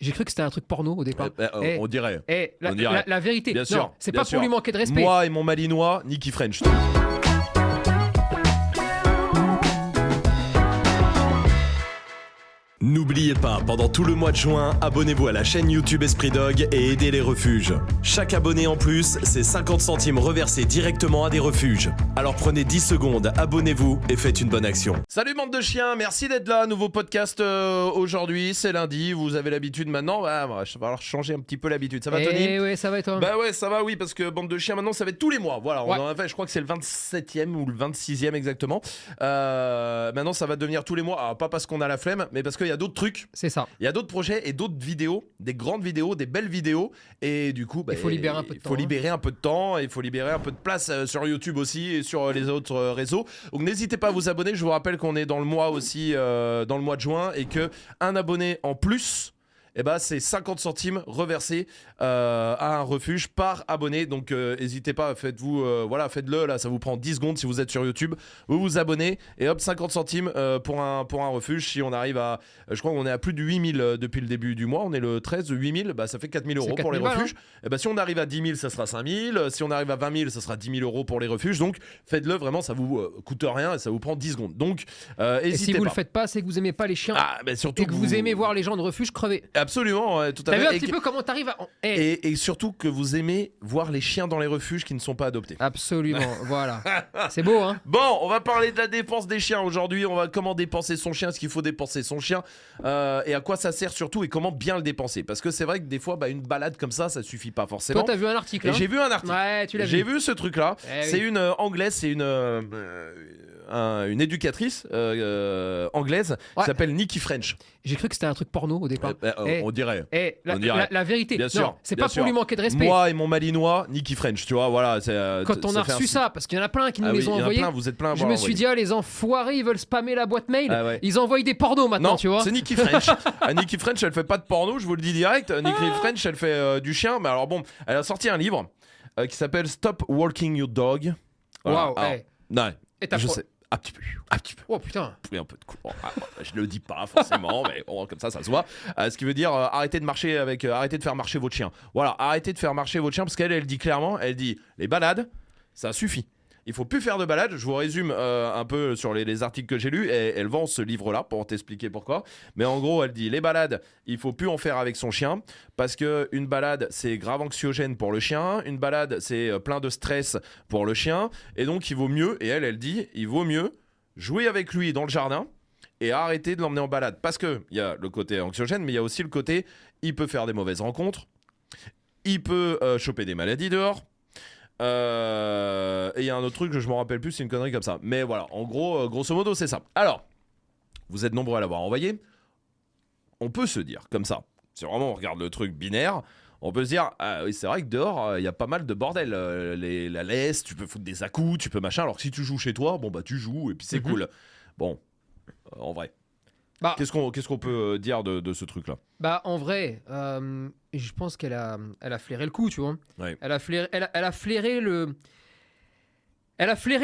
J'ai cru que c'était un truc porno au départ. On dirait. La vérité, Bien sûr, non, c'est bien pas sûr. pour lui manquer de respect. Moi et mon malinois, Nicky French. N'oubliez pas, pendant tout le mois de juin, abonnez-vous à la chaîne YouTube Esprit Dog et aidez les refuges. Chaque abonné en plus, c'est 50 centimes reversés directement à des refuges. Alors prenez 10 secondes, abonnez-vous et faites une bonne action. Salut bande de chiens, merci d'être là. Nouveau podcast aujourd'hui, c'est lundi. Vous avez l'habitude maintenant. Il va falloir changer un petit peu l'habitude. Ça va Tony ? Ouais, ça va et toi ? Bah ouais, ça va, oui, parce que bande de chiens maintenant, ça va être tous les mois. Voilà, on Ouais. en a fait, je crois que c'est le 27e ou le 26e exactement. Maintenant, ça va devenir tous les mois. Alors, pas parce qu'on a la flemme, mais parce qu'il y a d'autres trucs. C'est ça. Il y a d'autres projets et d'autres vidéos, des grandes vidéos, des belles vidéos. Et du coup, Il faut libérer un peu de temps. Il faut libérer un peu de temps et il faut libérer un peu de place sur YouTube aussi et sur les autres réseaux. Donc n'hésitez pas à vous abonner. Je vous rappelle qu'on est dans le mois aussi, dans le mois de juin, et que un abonné en plus, eh ben, c'est 50 centimes reversés à un refuge par abonné. Donc n'hésitez pas, faites-le là, ça vous prend 10 secondes si vous êtes sur YouTube. Vous vous abonnez et hop, 50 centimes pour un refuge. Si on arrive à, je crois qu'on est à plus de 8000 depuis le début du mois, on est le 13, 8000, bah, ça fait 4000 euros pour les refuges. Et bah, si on arrive à 10 000, ça sera 5000. Si on arrive à 20 000, ça sera 10 000 euros pour les refuges. Donc faites-le, vraiment, ça vous coûte rien et ça vous prend 10 secondes. Donc Et n'hésitez si vous pas. le faites pas, c'est que vous aimez pas les chiens. Surtout et que vous aimez voir les gens de refuge crever. Absolument, ouais, tout à T'as fait. vu un Et petit que- peu comment t'arrives à... Et surtout que vous aimez voir les chiens dans les refuges qui ne sont pas adoptés. Absolument, voilà. C'est beau, hein. Bon, on va parler de la dépense des chiens aujourd'hui. On va comment dépenser son chien, ce qu'il faut dépenser son chien, et à quoi ça sert surtout, et comment bien le dépenser. Parce que c'est vrai que des fois, une balade comme ça suffit pas forcément. Toi, t'as vu un article, Et hein. j'ai vu un article. Ouais, tu l'as vu. J'ai vu ce truc-là. C'est oui. une anglaise, c'est une éducatrice anglaise qui s'appelle Nicky French. J'ai cru que c'était un truc porno au départ. On dirait. La vérité, Bien non, sûr, c'est bien pas sûr. pour lui manquer de respect. Moi et mon malinois, Nicky French, tu vois, voilà. Quand on a reçu ça, parce qu'il y en a plein qui nous les ont il y en a envoyés, plein, vous êtes plein à je avoir me suis envoyé. dit, les enfoirés, ils veulent spammer la boîte mail. Ah ouais. Ils envoient des pornos maintenant, Non, tu vois. c'est Nicky French. Nicky French, elle fait pas de porno, je vous le dis direct. Nicky French, elle fait du chien. Mais alors bon, elle a sorti un livre qui s'appelle Stop Walking Your Dog. Voilà. Waouh, Alors, non, Et t'as je pro- sais. Un petit peu. Oh putain. Oui, un peu de coup. Je le dis pas forcément, mais bon, comme ça se voit. Ce qui veut dire arrêtez de faire marcher votre chien. Voilà, arrêtez de faire marcher votre chien parce qu'elle dit clairement, elle dit les balades, ça suffit. Il faut plus faire de balades. Je vous résume un peu sur les articles que j'ai lus. Et elle vend ce livre-là pour t'expliquer pourquoi. Mais en gros, elle dit les balades, il faut plus en faire avec son chien parce que une balade, c'est grave anxiogène pour le chien. Une balade, c'est plein de stress pour le chien. Et donc, il vaut mieux. Et elle dit, il vaut mieux jouer avec lui dans le jardin et arrêter de l'emmener en balade. Parce que il y a le côté anxiogène, mais il y a aussi le côté, il peut faire des mauvaises rencontres. Il peut choper des maladies dehors. Et il y a un autre truc que je me rappelle plus, c'est une connerie comme ça. Mais voilà, en gros, grosso modo, c'est ça. Alors, vous êtes nombreux à l'avoir envoyé. On peut se dire comme ça, si vraiment on regarde le truc binaire, on peut se dire, ah oui, c'est vrai que dehors, il y a pas mal de bordel. La laisse, tu peux foutre des à-coups, tu peux machin. Alors que si tu joues chez toi, bon bah tu joues et puis c'est cool. Bon, en vrai. Qu'est-ce qu'on peut dire de ce truc-là ? En vrai, je pense qu'elle a flairé le coup, tu vois. Ouais. Elle a flairé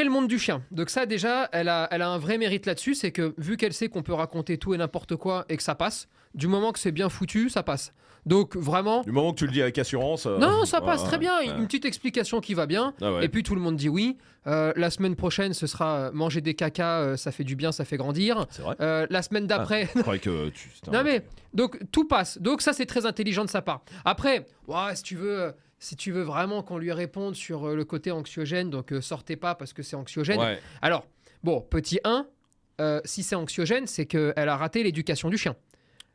le monde du chien. Donc ça, déjà, elle a un vrai mérite là-dessus. C'est que vu qu'elle sait qu'on peut raconter tout et n'importe quoi et que ça passe, du moment que c'est bien foutu, ça passe. Donc vraiment... Du moment que tu le dis avec assurance... Non, ça passe très bien. Une petite explication qui va bien. Ah ouais. Et puis tout le monde dit oui. La semaine prochaine, ce sera manger des cacas, ça fait du bien, ça fait grandir. C'est vrai. La semaine d'après... Je croyais que tu... Non mais, donc tout passe. Donc ça, c'est très intelligent de sa part. Après, si tu veux vraiment qu'on lui réponde sur le côté anxiogène, donc sortez pas parce que c'est anxiogène. Ouais. Alors, bon, petit 1, si c'est anxiogène, c'est qu'elle a raté l'éducation du chien.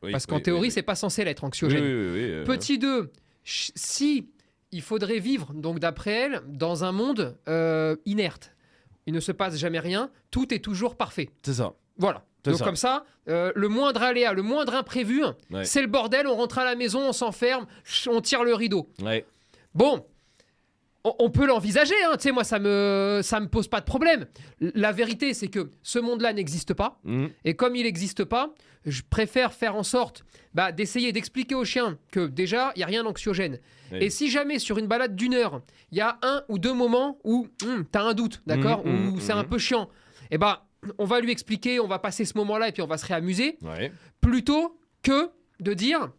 Oui, Parce qu'en théorie, c'est pas censé l'être anxiogène. Oui. Petit 2, si il faudrait vivre, donc d'après elle, dans un monde inerte, il ne se passe jamais rien, tout est toujours parfait. C'est ça. Voilà. C'est Donc ça. comme ça, le moindre aléa, le moindre imprévu, Ouais. c'est le bordel, on rentre à la maison, on s'enferme, on tire le rideau. Ouais. Bon, on peut l'envisager, hein, tu sais, moi ça me pose pas de problème. La vérité, c'est que ce monde-là n'existe pas, et comme il n'existe pas, je préfère faire en sorte d'essayer d'expliquer au chien que déjà, il n'y a rien d'anxiogène. Oui. Et si jamais sur une balade d'1 heure, il y a 1 ou 2 moments où tu as un doute, d'accord, où c'est un peu chiant, et on va lui expliquer, on va passer ce moment-là et puis on va se réamuser, Ouais. plutôt que de dire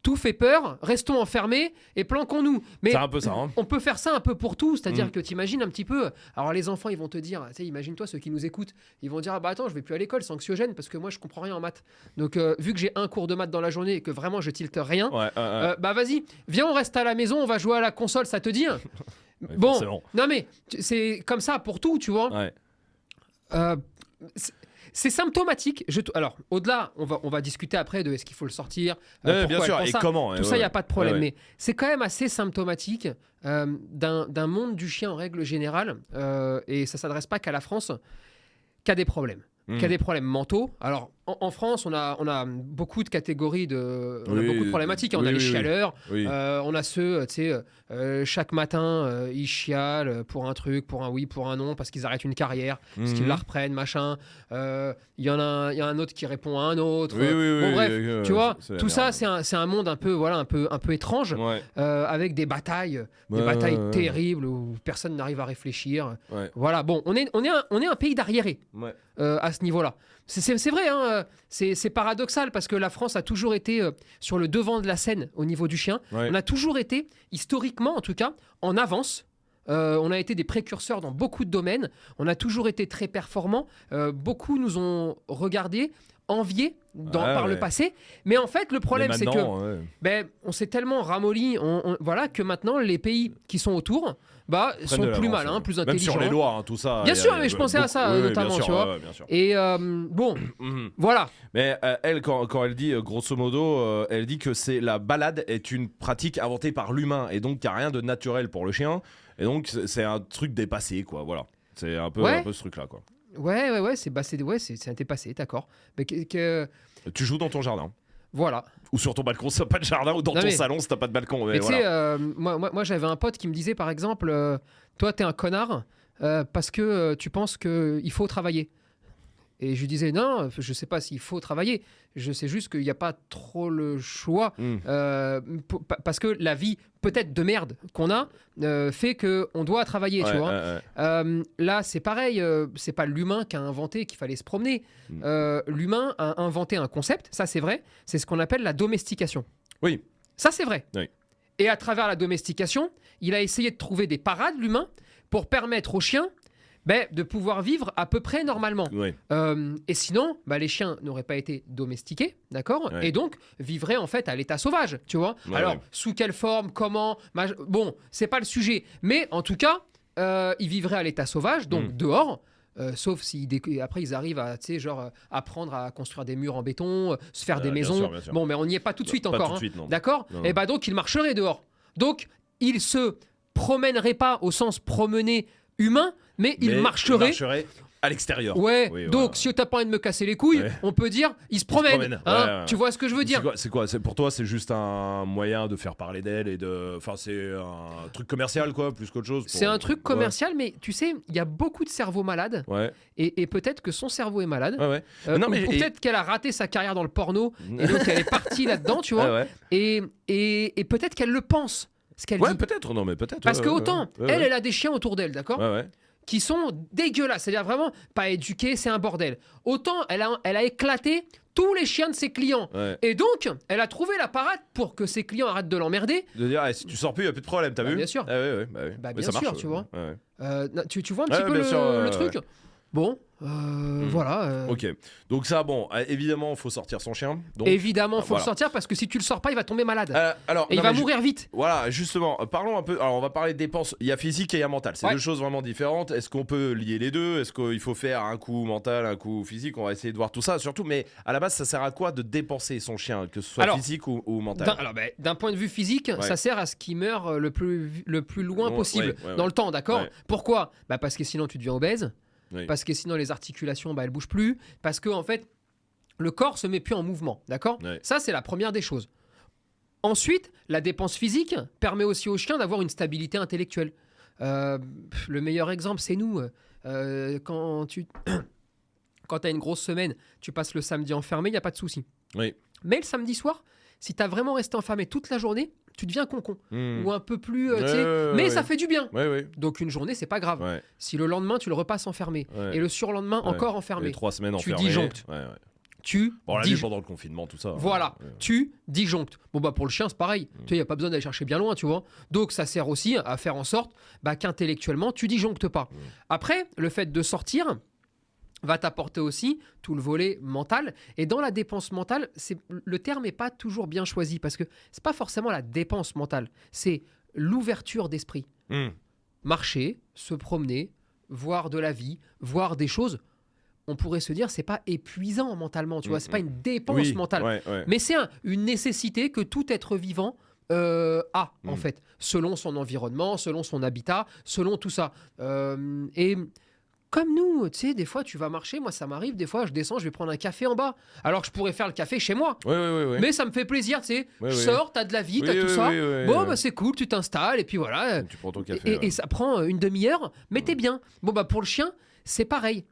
tout fait peur, restons enfermés et planquons-nous. Mais C'est un peu ça. Hein. on peut faire ça un peu pour tout, c'est-à-dire que tu imagines un petit peu. Alors les enfants, ils vont te dire, tu sais, imagine-toi ceux qui nous écoutent, ils vont dire ah bah attends, je vais plus à l'école, c'est anxiogène parce que moi je comprends rien en maths. Donc vu que j'ai un cours de maths dans la journée et que vraiment je tilte rien, bah vas-y, viens on reste à la maison, on va jouer à la console, ça te dit Bon, forcément. non mais c'est comme ça pour tout, tu vois. Ouais. C'est symptomatique. Alors, au-delà, on va discuter après de est-ce qu'il faut le sortir, pourquoi bien sûr, elle pense et ça. comment. Tout ça, il n'y a pas de problème. Ouais. Mais c'est quand même assez symptomatique d'un monde du chien en règle générale, et ça ne s'adresse pas qu'à la France, qu'à des problèmes. Qui a des problèmes mentaux. Alors, en France, on a beaucoup de catégories on a beaucoup de problématiques. On a les chialeurs, on a ceux, tu sais, chaque matin, ils chialent pour un truc, pour un oui, pour un non, parce qu'ils arrêtent une carrière, parce qu'ils la reprennent, machin. Il y a un autre qui répond à un autre. Bon, bref, tu vois, tout ça, c'est un monde un peu étrange, avec des batailles terribles où personne n'arrive à réfléchir. Voilà, bon, on est un pays d'arriérés. À ce niveau-là. C'est vrai, hein, c'est paradoxal parce que la France a toujours été sur le devant de la scène au niveau du chien. On a toujours été, historiquement en tout cas, en avance. On a été des précurseurs dans beaucoup de domaines. On a toujours été très performants. Beaucoup nous ont regardés, enviés par le passé. Mais en fait, le problème, c'est que on s'est tellement ramolli voilà, que maintenant, les pays qui sont autour sont plus malins, plus intelligents. Même sur les lois, hein, tout ça. Bien sûr, mais je pensais à ça notamment, tu vois. Et bon, voilà. Mais elle, quand elle dit, grosso modo, elle dit que la balade est une pratique inventée par l'humain et donc qu'il n'y a rien de naturel pour le chien. Et donc, c'est un truc dépassé, quoi. Voilà. C'est un peu ce truc-là, quoi. Ouais, c'est un dépassé, d'accord. Mais tu joues dans ton jardin. Voilà. Ou sur ton balcon si t'as pas de jardin, ou dans ton salon si t'as pas de balcon. Mais tu sais, moi j'avais un pote qui me disait par exemple, toi t'es un connard parce que tu penses qu'il faut travailler. Et je lui disais non, je sais pas s'il faut travailler, je sais juste qu'il n'y a pas trop le choix parce que la vie peut-être de merde qu'on a fait qu'on doit travailler, tu vois. Là c'est pareil, c'est pas l'humain qui a inventé qu'il fallait se promener. L'humain a inventé un concept, ça c'est vrai, c'est ce qu'on appelle la domestication. Oui. Ça c'est vrai. Oui. Et à travers la domestication, il a essayé de trouver des parades, l'humain, pour permettre aux chiens de pouvoir vivre à peu près normalement. Et sinon, les chiens n'auraient pas été domestiqués, d'accord ? Et donc, vivraient en fait à l'état sauvage, tu vois ? Alors, sous quelle forme, comment bon, c'est pas le sujet. Mais en tout cas, ils vivraient à l'état sauvage, donc dehors. Sauf si après ils arrivent à apprendre à construire des murs en béton, se faire des maisons. Bien sûr. Bon, mais on n'y est pas tout de suite encore. Tout de suite, non. D'accord ? Et donc, ils marcheraient dehors. Donc, ils se promèneraient pas au sens promener humain, mais il marcherait à l'extérieur. Donc si t'as pas envie de me casser les couilles, on peut dire il se promène. Tu vois ce que je veux dire ? C'est quoi pour toi, c'est juste un moyen de faire parler d'elle et c'est un truc commercial quoi, plus qu'autre chose. C'est un truc commercial, mais tu sais, il y a beaucoup de cerveaux malades. Et peut-être que son cerveau est malade. Ou peut-être qu'elle a raté sa carrière dans le porno et donc elle est partie là-dedans, tu vois. Et peut-être qu'elle le pense. Ce qu'elle dit. Peut-être. Parce que autant, elle a des chiens autour d'elle, d'accord ? Qui sont dégueulasses, c'est-à-dire vraiment pas éduqués, c'est un bordel. Autant elle a éclaté tous les chiens de ses clients. Et donc, elle a trouvé la parade pour que ses clients arrêtent de l'emmerder. De dire, si tu sors plus, il n'y a plus de problème, t'as vu ? Bien sûr. Bien sûr, marche, tu vois. Tu vois un petit peu le truc ? Bon, voilà. Ok, donc ça, bon, évidemment, il faut sortir son chien. Donc, évidemment, il faut le sortir parce que si tu le sors pas, il va tomber malade. Il va mourir vite. Voilà, justement, parlons un peu. Alors, on va parler de dépenses. Il y a physique et il y a mental. C'est deux choses vraiment différentes. Est-ce qu'on peut lier les deux ? Est-ce qu'il faut faire un coup mental, un coup physique ? On va essayer de voir tout ça. Surtout, mais à la base, ça sert à quoi de dépenser son chien, que ce soit physique ou mental ? D'un point de vue physique, ça sert à ce qu'il meure le plus loin possible dans le temps, d'accord ? Pourquoi ? Parce que sinon, tu deviens obèse. Parce que sinon les articulations elles bougent plus, parce que en fait le corps se met plus en mouvement, d'accord ? Ça c'est la première des choses. Ensuite, la dépense physique permet aussi aux chiens d'avoir une stabilité intellectuelle. Le meilleur exemple c'est nous. Quand tu as une grosse semaine, tu passes le samedi enfermé, il n'y a pas de souci. Mais le samedi soir, si tu as vraiment resté enfermé toute la journée, tu deviens concon ou un peu plus mais ça fait du bien. Donc une journée c'est pas grave. Si le lendemain tu le repasses enfermé et le surlendemain encore enfermé, et 3 semaines tu enfermé, disjonctes. tu Bon, la vie pendant le confinement, tout ça. Voilà, tu disjonctes. Bon, bah, pour le chien, c'est pareil. Tu sais, il n'y a pas besoin d'aller chercher bien loin, tu vois. Donc, ça sert aussi à faire en sorte qu'intellectuellement, tu disjonctes pas. Après, le fait de sortir va t'apporter aussi tout le volet mental. Et dans la dépense mentale, le terme n'est pas toujours bien choisi parce que c'est pas forcément la dépense mentale, c'est l'ouverture d'esprit. Marcher, se promener, voir de la vie, voir des choses. On pourrait se dire c'est pas épuisant mentalement, tu vois, c'est pas une dépense mentale, mais c'est une nécessité que tout être vivant a en fait, selon son environnement, selon son habitat, selon tout ça. Et comme nous, tu sais, des fois tu vas marcher, moi ça m'arrive, des fois je descends, je vais prendre un café en bas, alors que je pourrais faire le café chez moi. Mais ça me fait plaisir, tu sais, je sors, t'as de la vie, t'as tout ça. Bon, bah c'est cool, tu t'installes et puis voilà. Tu prends ton café. Et ça prend une demi-heure, mais t'es bien. Bon, bah pour le chien, c'est pareil.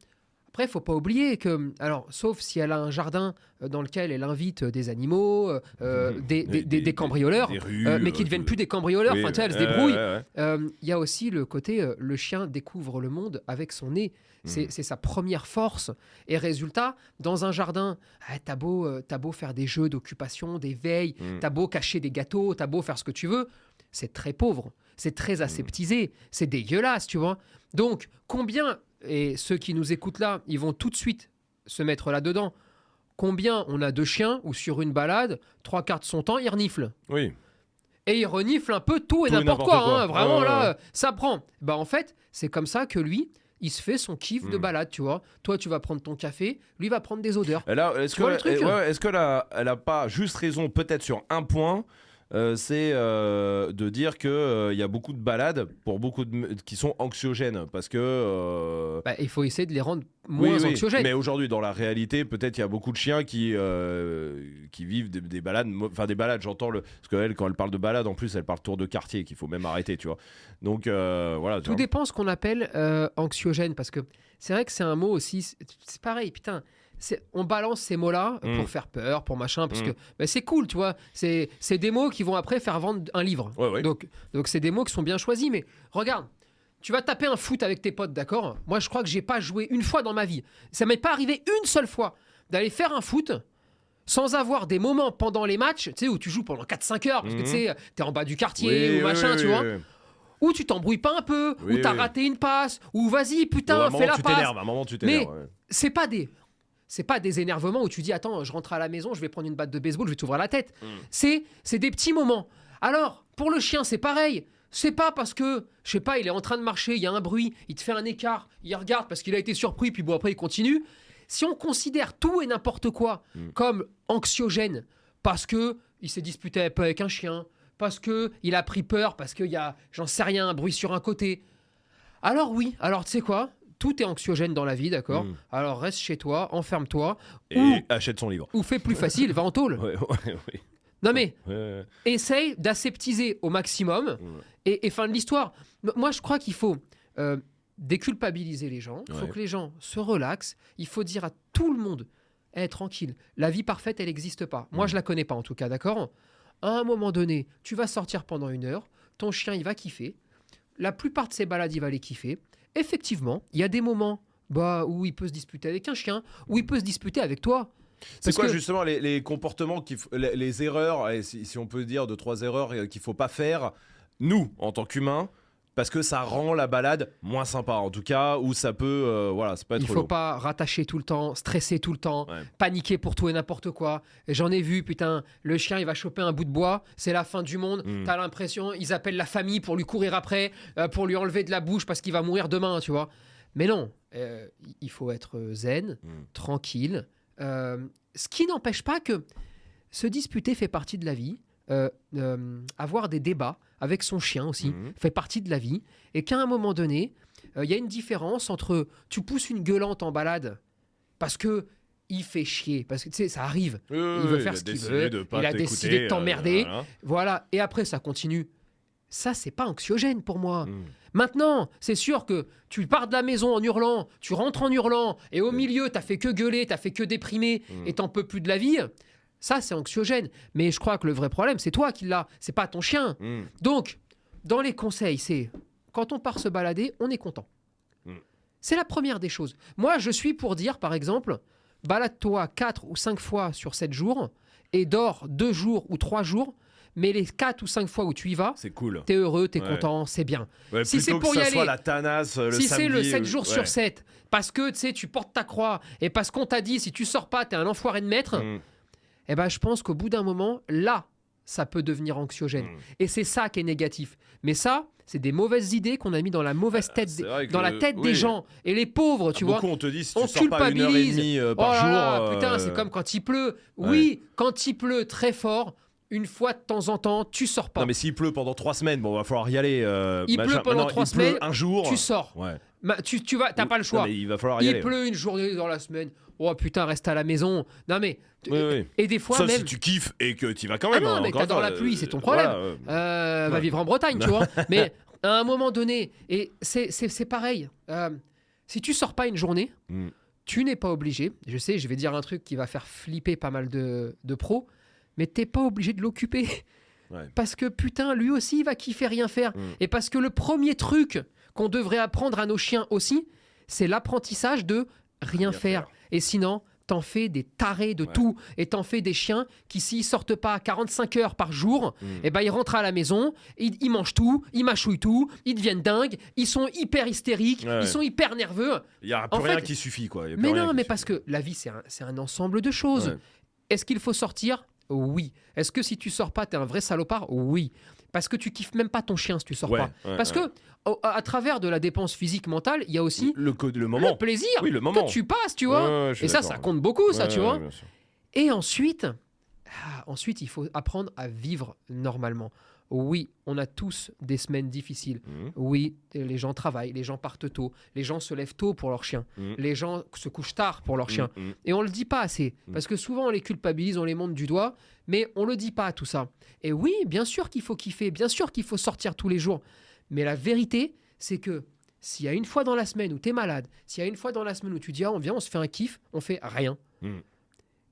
Après, il ne faut pas oublier que, alors, sauf si elle a un jardin dans lequel elle invite des animaux, des cambrioleurs, des rues, mais qui ne deviennent plus des cambrioleurs, enfin, tu sais, elle se débrouille. Il y a aussi le côté, le chien découvre le monde avec son nez. C'est sa première force. Et résultat, dans un jardin, t'as beau faire des jeux d'occupation, des veilles, t'as beau cacher des gâteaux, t'as beau faire ce que tu veux, c'est très pauvre, c'est très aseptisé, c'est dégueulasse, tu vois. Donc, combien... Et ceux qui nous écoutent là, ils vont tout de suite se mettre là-dedans. Combien on a de chiens où sur une balade, 3/4 de son temps, il renifle. Oui. Et il renifle un peu tout et n'importe quoi. Hein, vraiment, là, ça prend. Bah, en fait, c'est comme ça que lui, il se fait son kiff de balade, tu vois. Toi, tu vas prendre ton café, lui va prendre des odeurs. Là, est-ce qu'elle a pas juste raison, peut-être sur un point c'est de dire qu'il y a beaucoup de balades pour beaucoup qui sont anxiogènes parce que il faut essayer de les rendre moins anxiogènes. Mais aujourd'hui, dans la réalité, peut-être il y a beaucoup de chiens qui vivent des balades, enfin des balades. J'entends parce qu'elle, quand elle parle de balade, en plus, elle parle tour de quartier qu'il faut même arrêter, tu vois. Donc voilà. Tout dépend ce qu'on appelle anxiogène parce que c'est vrai que c'est un mot aussi. C'est pareil, putain. On balance ces mots-là pour faire peur, pour machin, parce que c'est cool, tu vois. C'est des mots qui vont après faire vendre un livre. Donc c'est des mots qui sont bien choisis. Mais regarde, tu vas taper un foot avec tes potes, d'accord ? Moi, je crois que j'ai pas joué une fois dans ma vie. Ça m'est pas arrivé une seule fois d'aller faire un foot sans avoir des moments pendant les matchs, tu sais, où tu joues pendant 4-5 heures, parce que tu sais, t'es en bas du quartier ou machin, tu vois. Où tu t'embrouilles pas un peu, où t'as raté une passe, ou vas-y, putain, fais la passe. À un moment, tu t'énerves. Mais c'est pas des énervements où tu dis attends, je rentre à la maison, je vais prendre une batte de baseball, je vais t'ouvrir la tête. C'est des petits moments. Alors, pour le chien, c'est pareil. C'est pas parce que, je sais pas, il est en train de marcher, il y a un bruit, il te fait un écart, il regarde parce qu'il a été surpris, puis bon, après, il continue. Si on considère tout et n'importe quoi comme anxiogène, parce que il s'est disputé un peu avec un chien, parce que il a pris peur, parce qu'il y a, j'en sais rien, un bruit sur un côté, alors oui, alors tu sais quoi ? Tout est anxiogène dans la vie, d'accord ? Alors reste chez toi, enferme-toi. Et achète son livre. Ou fais plus facile, va en tôle. Non mais, essaye d'aseptiser au maximum et fin de l'histoire. Moi, je crois qu'il faut déculpabiliser les gens. Il faut que les gens se relaxent. Il faut dire à tout le monde, tranquille, la vie parfaite, elle n'existe pas. Moi, je la connais pas en tout cas, d'accord ? À un moment donné, tu vas sortir pendant 1 heure. Ton chien, il va kiffer. La plupart de ses balades, il va les kiffer. Effectivement, il y a des moments où il peut se disputer avec un chien, où il peut se disputer avec toi. C'est quoi justement les comportements, les erreurs, si on peut dire 2-3 erreurs qu'il ne faut pas faire, nous, en tant qu'humains, parce que ça rend la balade moins sympa, en tout cas, ou ça peut, ça peut être il ne faut pas rattacher tout le temps, stresser tout le temps, paniquer pour tout et n'importe quoi. Et j'en ai vu, putain, le chien, il va choper un bout de bois, c'est la fin du monde, t'as l'impression, ils appellent la famille pour lui courir après, pour lui enlever de la bouche parce qu'il va mourir demain, tu vois. Mais non, il faut être zen, tranquille, ce qui n'empêche pas que se disputer fait partie de la vie. Avoir des débats avec son chien aussi fait partie de la vie, et qu'à un moment donné il y a une différence entre tu pousses une gueulante en balade parce que il fait chier, parce que tu sais ça arrive, il veut faire ce qu'il veut, il a décidé de t'emmerder, voilà, et après ça continue. Ça, c'est pas anxiogène pour moi. Maintenant, c'est sûr que tu pars de la maison en hurlant, tu rentres en hurlant, et au milieu t'as fait que gueuler, t'as fait que déprimer, et t'en peux plus de la vie. Ça, c'est anxiogène. Mais je crois que le vrai problème, c'est toi qui l'as. C'est pas ton chien. Donc, dans les conseils, c'est quand on part se balader, on est content. C'est la première des choses. Moi, je suis pour dire, par exemple, balade-toi 4 ou 5 fois sur 7 jours et dors 2 jours ou 3 jours. Mais les 4 ou 5 fois où tu y vas, c'est cool. T'es heureux, t'es content, c'est bien. Ouais, si c'est plutôt pour que y ça aller, soit la tanasse le si samedi, c'est le 7 jours sur 7, parce que tu portes ta croix et parce qu'on t'a dit si tu sors pas, t'es un enfoiré de maître, eh ben, je pense qu'au bout d'un moment, là, ça peut devenir anxiogène. Et c'est ça qui est négatif. Mais ça, c'est des mauvaises idées qu'on a mis dans la mauvaise tête, dans la tête des gens. Et les pauvres, tu vois. Beaucoup, on te dit, si on tu sors pas 1h30 par jour... Putain, c'est comme quand il pleut. Oui, quand il pleut très fort, une fois de temps en temps, tu sors pas. Non, mais s'il pleut pendant 3 semaines, bon, va falloir y aller. Il pleut pendant 3 semaines, un jour, tu sors. Ouais. Tu vas, t'as pas le choix. Non, mais il va falloir y aller. Il pleut une journée dans la semaine. Oh putain, reste à la maison. Non mais. Oui. Et des fois sauf même. si tu kiffes et que tu vas quand même. Ah non, mais t'adores la pluie, c'est ton problème. Voilà, va vivre en Bretagne, tu vois. Mais à un moment donné, et c'est pareil. Si tu sors pas une journée, tu n'es pas obligé. Je sais, je vais dire un truc qui va faire flipper pas mal de pros, mais t'es pas obligé de l'occuper. Ouais. Parce que putain, lui aussi, il va kiffer rien faire. Et parce que le premier truc qu'on devrait apprendre à nos chiens aussi, c'est l'apprentissage de rien faire. Et sinon, t'en fais des tarés de tout. Et t'en fais des chiens qui, s'ils sortent pas 45 heures par jour, eh ben, ils rentrent à la maison, ils mangent tout, ils mâchouillent tout, ils deviennent dingues, ils sont hyper hystériques, ils sont hyper nerveux. Il n'y a plus rien qui suffit, quoi. Mais non, mais parce que la vie, c'est un ensemble de choses. Ouais. Est-ce qu'il faut sortir ? Oui. Est-ce que si tu sors pas, t'es un vrai salopard ? Oui. Parce que tu kiffes même pas ton chien si tu sors pas. Parce que à travers de la dépense physique, mentale, il y a aussi le moment, le plaisir que tu passes, tu vois. Et ça compte beaucoup, ça, tu vois. Et ensuite, il faut apprendre à vivre normalement. Oui, on a tous des semaines difficiles. Oui, les gens travaillent, les gens partent tôt, les gens se lèvent tôt pour leur chien, les gens se couchent tard pour leur chien. Et on ne le dit pas assez, parce que souvent on les culpabilise, on les montre du doigt, mais on ne le dit pas tout ça. Et oui, bien sûr qu'il faut kiffer, bien sûr qu'il faut sortir tous les jours. Mais la vérité, c'est que s'il y a une fois dans la semaine où tu es malade, s'il y a une fois dans la semaine où tu dis « on vient, on se fait un kiff », on fait rien.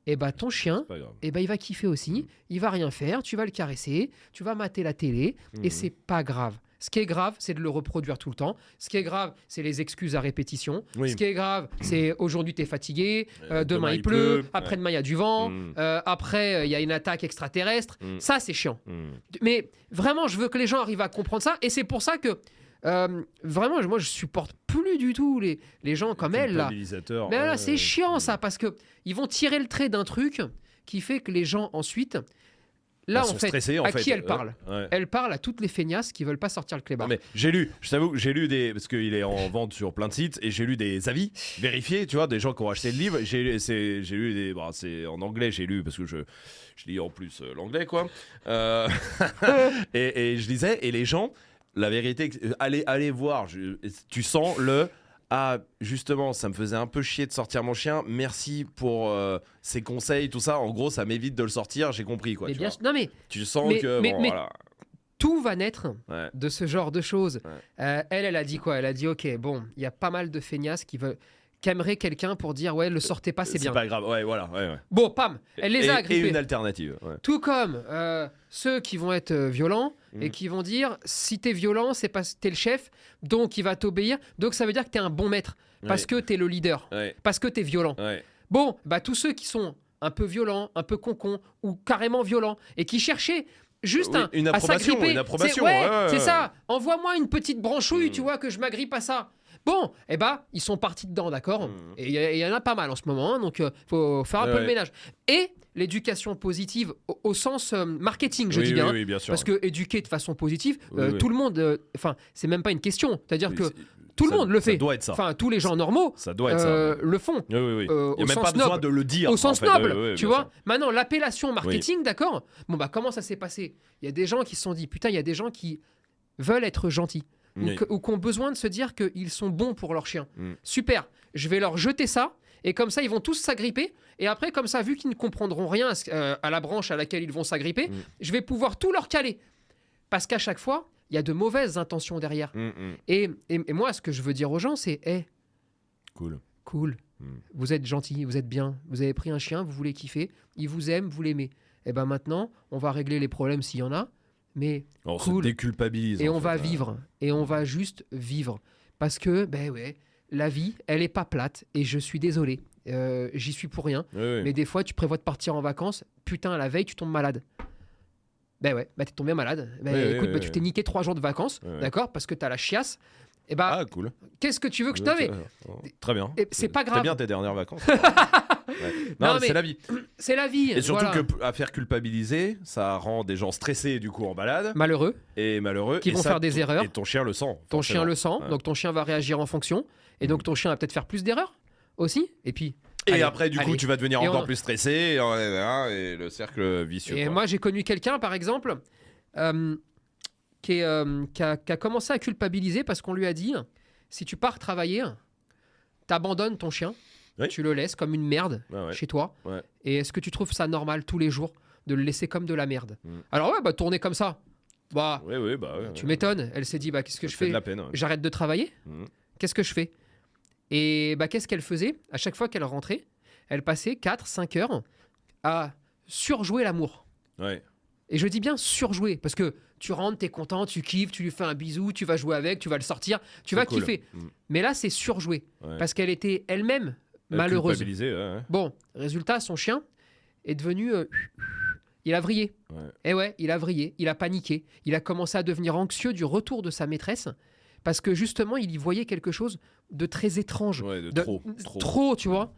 Et bah ton chien, il va kiffer aussi, il va rien faire, tu vas le caresser, tu vas mater la télé, et c'est pas grave. Ce qui est grave, c'est de le reproduire tout le temps. Ce qui est grave, c'est les excuses à répétition. Ce qui est grave, c'est aujourd'hui t'es fatigué, demain il pleut, après-demain il y a du vent, après il y a une attaque extraterrestre. Ça c'est chiant. Mais vraiment, je veux que les gens arrivent à comprendre ça, et c'est pour ça que vraiment, moi je supporte plus du tout les gens comme elle là. Mais là, c'est chiant ça, parce que ils vont tirer le trait d'un truc qui fait que les gens ensuite, là en fait, qui elle parle Elle parle à toutes les feignasses qui veulent pas sortir le clébard. Mais j'ai lu, je t'avoue que j'ai lu parce qu'il est en vente sur plein de sites, et j'ai lu des avis vérifiés, tu vois, des gens qui ont acheté le livre. J'ai lu des, c'est en anglais, j'ai lu parce que je lis en plus l'anglais quoi. Et je lisais, et les gens, la vérité, allez voir, tu sens justement, ça me faisait un peu chier de sortir mon chien. Merci pour ces conseils, tout ça. En gros, ça m'évite de le sortir. J'ai compris quoi. Non mais tu sens que voilà. Tout va naître de ce genre de choses. Elle a dit quoi ? Elle a dit ok, bon, il y a pas mal de feignasses qui aimeraient quelqu'un pour dire le sortez pas, c'est bien. C'est pas grave. Voilà. Bon, pam, elle les a agrippés. Et une alternative. Tout comme ceux qui vont être violents. Et qui vont dire, si t'es violent, c'est parce que t'es le chef, donc il va t'obéir, donc ça veut dire que t'es un bon maître, parce que t'es le leader, parce que t'es violent. Bon, bah tous ceux qui sont un peu violents, un peu concons, ou carrément violents, et qui cherchaient juste une approbation, à s'agripper. C'est ça, envoie-moi une petite branchouille, tu vois, que je m'agrippe à ça. Bon, ils sont partis dedans, d'accord. Et il y en a pas mal en ce moment, donc faut faire un peu le ménage. Et l'éducation positive au sens marketing, je dis bien. Oui, bien sûr. Parce que éduquer de façon positive, tout le monde, c'est même pas une question. C'est-à-dire que tout le monde le fait. Ça doit être ça. Enfin, tous les gens normaux le font. Il n'y a même pas besoin de le dire. Au sens noble, tu vois. Maintenant, l'appellation marketing, d'accord. Bon, comment ça s'est passé ? Il y a des gens qui se sont dit, putain, il y a des gens qui veulent être gentils. Ou qui ont besoin de se dire qu'ils sont bons pour leur chien. Super, je vais leur jeter ça, et comme ça, ils vont tous s'agripper, et après, comme ça, vu qu'ils ne comprendront rien à la branche à laquelle ils vont s'agripper, je vais pouvoir tout leur caler. Parce qu'à chaque fois, il y a de mauvaises intentions derrière. Et moi, ce que je veux dire aux gens, c'est cool. Vous êtes gentil, vous êtes bien, vous avez pris un chien, vous voulez kiffer, il vous aime, vous l'aimez. Et ben maintenant, on va régler les problèmes s'il y en a. Mais on se déculpabilise. Et on va vivre. Et on va juste vivre. Parce que, la vie, elle est pas plate. Et je suis désolé. j'y suis pour rien. Oui. Mais des fois, tu prévois de partir en vacances. Putain, la veille, tu tombes malade. Ben ouais, t'es tombé malade. Écoute, tu t'es niqué 3 jours de vacances, d'accord, parce que t'as la chiasse. Et Ah, cool. qu'est-ce que tu veux que je t'avais? Très bien. C'est pas grave. Très bien tes dernières vacances. Ouais. Non, mais c'est la vie. C'est la vie. Et surtout voilà. que à faire culpabiliser, ça rend des gens stressés du coup en balade. Malheureux. Et malheureux. Qui vont faire des erreurs. Et ton chien le sent. Ton chien le sent, Ouais. donc ton chien va réagir en fonction. Et donc ton chien va peut-être faire plus d'erreurs aussi. Et puis. Et allez, après, du coup, tu vas devenir Et encore on- plus stressé. Et le cercle vicieux. Et quoi. moi, j'ai connu quelqu'un, par exemple, qui a commencé à culpabiliser parce qu'on lui a dit si tu pars travailler, t'abandonnes ton chien, Oui. tu le laisses comme une merde Ouais. chez toi. Ouais. Et est-ce que tu trouves ça normal tous les jours de le laisser comme de la merde? Mm. Alors, ouais, tourner comme ça. Bah, Oui, bah ouais. tu m'étonnes. Elle s'est dit qu'est-ce que Ça je fait fais? de la peine. Ouais. J'arrête de travailler? Mhm. Qu'est-ce que je fais? Et qu'est-ce qu'elle faisait? À chaque fois qu'elle rentrait, elle passait 4-5 heures à surjouer l'amour. Ouais. Et je dis bien surjouer, parce que tu rentres, t'es content, tu kiffes, tu lui fais un bisou, tu vas jouer avec, tu vas le sortir, tu vas cool. kiffer. Mhm. Mais là, c'est surjouer, Ouais. parce qu'elle était elle-même malheureuse. Culpabilisé, ouais. Bon, résultat, son chien est devenu... il a vrillé. Ouais. Et ouais, il a vrillé, il a paniqué, il a commencé à devenir anxieux du retour de sa maîtresse, parce que justement, il y voyait quelque chose de très étrange. Ouais, de De- trop. tu vois.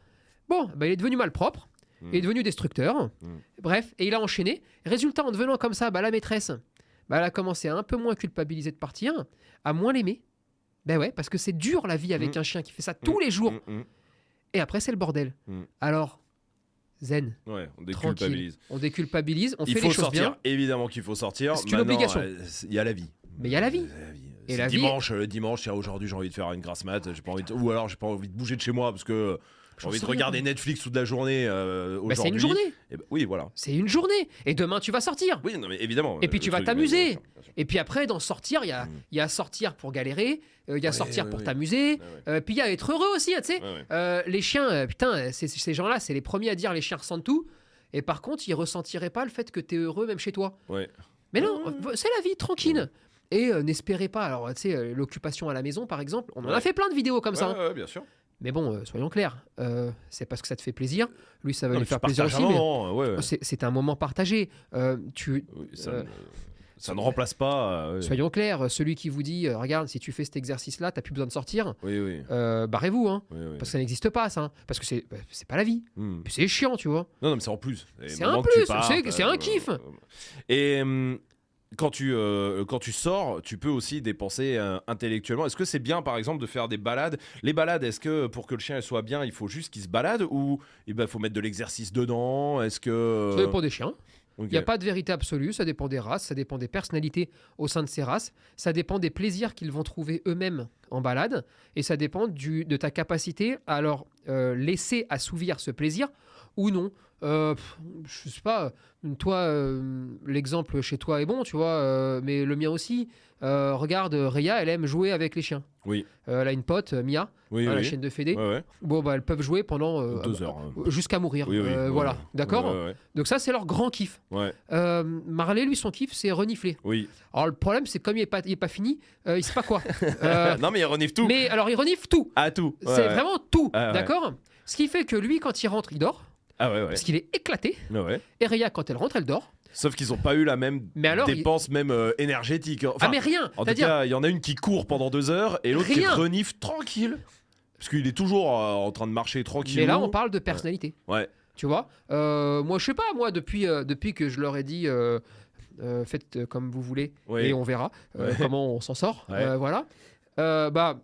Bon, il est devenu malpropre, il est devenu destructeur, Mm. bref, et il a enchaîné. Résultat, en devenant comme ça, la maîtresse, elle a commencé à un peu moins culpabiliser de partir, à moins l'aimer. Ben ouais, parce que c'est dur la vie avec Mm. un chien qui fait ça tous les jours. Mhm. Et après, c'est le bordel. Mm. Alors, zen, Ouais, on tranquille. déculpabilise. On déculpabilise, on Il fait faut les choses sortir. bien. Évidemment qu'il faut sortir. C'est une Maintenant, obligation. Il y a la vie. Mais il y a la vie. Et C'est la vie- dimanche, le dimanche, tiens, aujourd'hui j'ai envie de faire une grasse mat, j'ai pas envie ou alors j'ai pas envie de bouger de chez moi parce que j'ai J'en envie de sais rien. regarder Netflix toute la journée aujourd'hui. C'est une journée. Et oui, voilà. C'est une journée. Et demain, tu vas sortir. Oui, non mais évidemment. Et puis tu le vas truc, t'amuser. bien sûr, bien sûr. Et puis après, dans sortir, il y a sortir pour galérer, il y a Ouais, sortir ouais, pour ouais. t'amuser, Ouais, puis il y a être heureux aussi, hein, tu sais. Ouais. Les chiens, putain, ces gens-là, c'est les premiers à dire les chiens ressentent tout. Et par contre, ils ressentiraient pas le fait que tu es heureux même chez toi. Ouais. Mais non, c'est la vie, tranquille. Et n'espérez pas, alors tu sais, l'occupation à la maison par exemple, on en a Ouais. fait plein de vidéos comme ça. hein. Ouais, bien sûr. Mais bon, soyons clairs, c'est parce que ça te fait plaisir. Lui, ça va Non, lui mais faire tu plaisir partages aussi. un Mais moment, ouais. c'est un moment partagé. Oui, Euh, ça ne remplace pas. Ouais. Soyons clairs, celui qui vous dit, regarde, si tu fais cet exercice-là, t'as plus besoin de sortir, Oui. barrez-vous, hein, Oui. parce que ça n'existe pas, ça. hein. Parce que c'est pas la vie. Hmm. Puis c'est chiant, tu vois. Non, mais c'est en plus. C'est un plus, c'est un kiff. Et quand tu sors, tu peux aussi dépenser intellectuellement. Est-ce que c'est bien, par exemple, de faire des balades? Les balades, est-ce que pour que le chien soit bien, il faut juste qu'il se balade ou il faut mettre de l'exercice dedans? Est-ce que Ça dépend des chiens. Ok. Il n'y a pas de vérité absolue, ça dépend des races, ça dépend des personnalités au sein de ces races, ça dépend des plaisirs qu'ils vont trouver eux-mêmes en balade, et ça dépend de ta capacité à leur laisser assouvir ce plaisir ou non. Je sais pas, toi, l'exemple chez toi est bon, tu vois, mais le mien aussi. Regarde, Réa, elle aime jouer avec les chiens. Oui. Elle a une pote, Mia, Oui, la oui. chienne de Fédé. Ouais. Bon, elles peuvent jouer pendant 2 heures. hein. jusqu'à mourir. Oui. Voilà, Ouais. d'accord. Ouais. Donc ça, c'est leur grand kiff. Ouais. Marley, lui, son kiff, c'est renifler. Oui. Alors le problème, c'est que comme il est pas fini, il sait pas quoi. Non, mais il renifle tout. Mais alors, il renifle tout. Ah, tout. Ouais, C'est ouais. vraiment tout, Ah, ouais. d'accord. Ce qui fait que lui, quand il rentre, il dort, Ah, ouais. parce qu'il est éclaté. Ouais. Et Réa, quand elle rentre, elle dort. Sauf qu'ils n'ont pas eu la même Mais alors, dépense, même énergétique. Enfin, ah mais rien. en tout C'est-à-dire, cas, il y en a une qui court pendant 2 heures et l'autre qui Rien. renifle tranquille. Parce qu'il est toujours en train de marcher tranquille. mais là, on parle de personnalité. Ouais. Tu vois. Moi, je sais pas. Moi, depuis que je leur ai dit. Faites comme vous voulez Ouais. et on verra comment on s'en sort. Ouais. Voilà.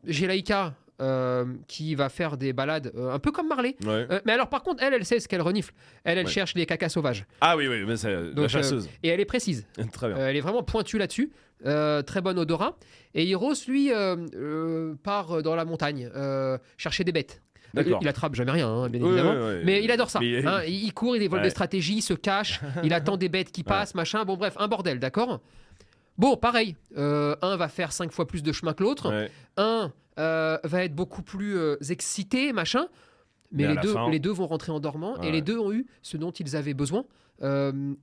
J'ai Laïka qui va faire des balades un peu comme Marley. Ouais. Mais alors par contre, elle sait ce qu'elle renifle. Elle Ouais. cherche les cacas sauvages. Ah oui, mais c'est la Donc, chasseuse. Et elle est précise. Très bien. Elle est vraiment pointue là-dessus. Très bonne odorat. Et Heroes, lui, part dans la montagne chercher des bêtes. D'accord. Il attrape jamais rien, hein, bien Ouais, évidemment. ouais. Mais il adore ça. Mais- hein. Il court, il dévoile Ouais. des stratégies, il se cache, il attend des bêtes qui passent, machin. Bon, bref, un bordel, d'accord. Bon, pareil. Un va faire 5 fois plus de chemin que l'autre. Ouais. Un va être beaucoup plus excité, machin. Mais Mais à la fin- les deux vont rentrer en dormant et Ouais. les deux ont eu ce dont ils avaient besoin.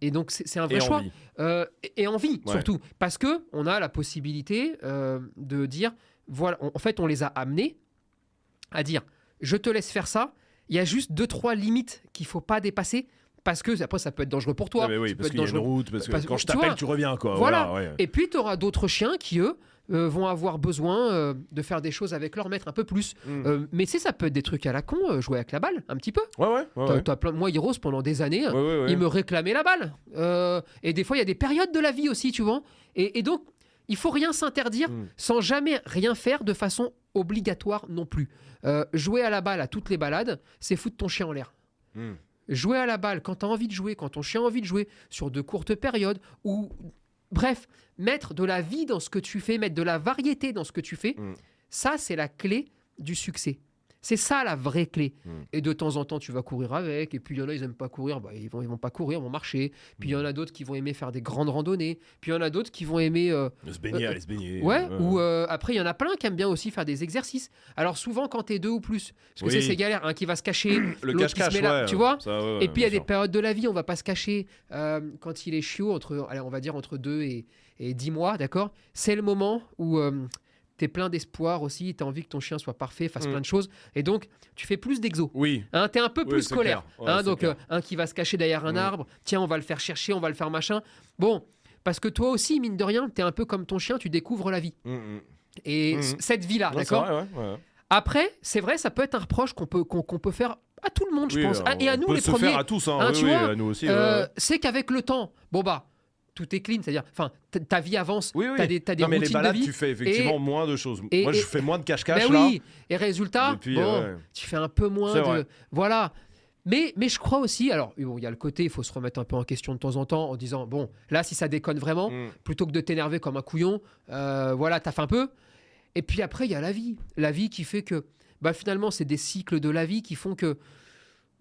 Et donc, c'est un vrai Et choix. envie. Et envie, Ouais. surtout. Parce que on a la possibilité de dire, voilà, en fait, on les a amenés à dire, je te laisse faire ça, il y a juste 2-3 limites qu'il faut pas dépasser. Parce que après, ça peut être dangereux pour toi. Ah, mais oui, ça parce peut qu'il y a être une dangereux. route, parce que quand je tu t'appelle, vois, tu reviens, quoi. Voilà. Ouais. Et puis, tu auras d'autres chiens qui, eux, vont avoir besoin de faire des choses avec leur maître un peu plus. Mais tu sais, ça peut être des trucs à la con, jouer avec la balle, un petit peu. Ouais. T'as moi, Heroes, pendant des années, il me réclamait la balle. Et des fois, il y a des périodes de la vie aussi, tu vois. Et donc, il faut rien s'interdire sans jamais rien faire de façon obligatoire non plus. Jouer à la balle à toutes les balades, c'est foutre ton chien en l'air. Jouer à la balle quand tu as envie de jouer, quand ton chien a envie de jouer, sur de courtes périodes, ou bref, mettre de la vie dans ce que tu fais, mettre de la variété dans ce que tu fais, ça, c'est la clé du succès. C'est ça la vraie clé. Et de temps en temps, tu vas courir avec. Et puis il y en a, ils n'aiment pas courir. Bah, ils vont pas courir, ils vont marcher. Puis il y en a d'autres qui vont aimer faire des grandes randonnées. Puis il y en a d'autres qui vont aimer... se baigner, aller se baigner. Ouais, ou après, il y en a plein qui aiment bien aussi faire des exercices. Alors souvent, quand tu es 2 ou plus, parce que c'est galère, un qui va se cacher, le l'autre qui se met là, tu vois. Ça, et puis il y a des périodes de la vie, on va pas se cacher. Quand il est chiot, on va dire entre 2 et 10 mois, d'accord. C'est le moment où... t'es plein d'espoir aussi, t'as envie que ton chien soit parfait, fasse plein de choses, et donc tu fais plus d'exo. Oui. T'es un peu plus scolaire. Donc clair. Un qui va se cacher derrière un arbre, tiens, on va le faire chercher, on va le faire machin. Bon, parce que toi aussi, mine de rien, t'es un peu comme ton chien, tu découvres la vie. Et cette vie-là, d'accord. Ouais. Après, c'est vrai, ça peut être un reproche qu'on peut faire à tout le monde, je pense. Et à nous, les se premiers. Faire à tous, tu vois, à nous aussi. C'est qu'avec le temps, tout est clean, c'est-à-dire, ta vie avance, t'as des non, mais routines les balades, de vie. tu fais effectivement moins de choses. Moi, je fais moins de cache-cache, là. Oui, et résultat, tu fais un peu moins de... Voilà. Mais je crois aussi, alors, il y a le côté, il faut se remettre un peu en question de temps en temps, en disant, bon, là, si ça déconne vraiment, plutôt que de t'énerver comme un couillon, t'as fait un peu. Et puis après, il y a la vie. La vie qui fait que, finalement, c'est des cycles de la vie qui font que,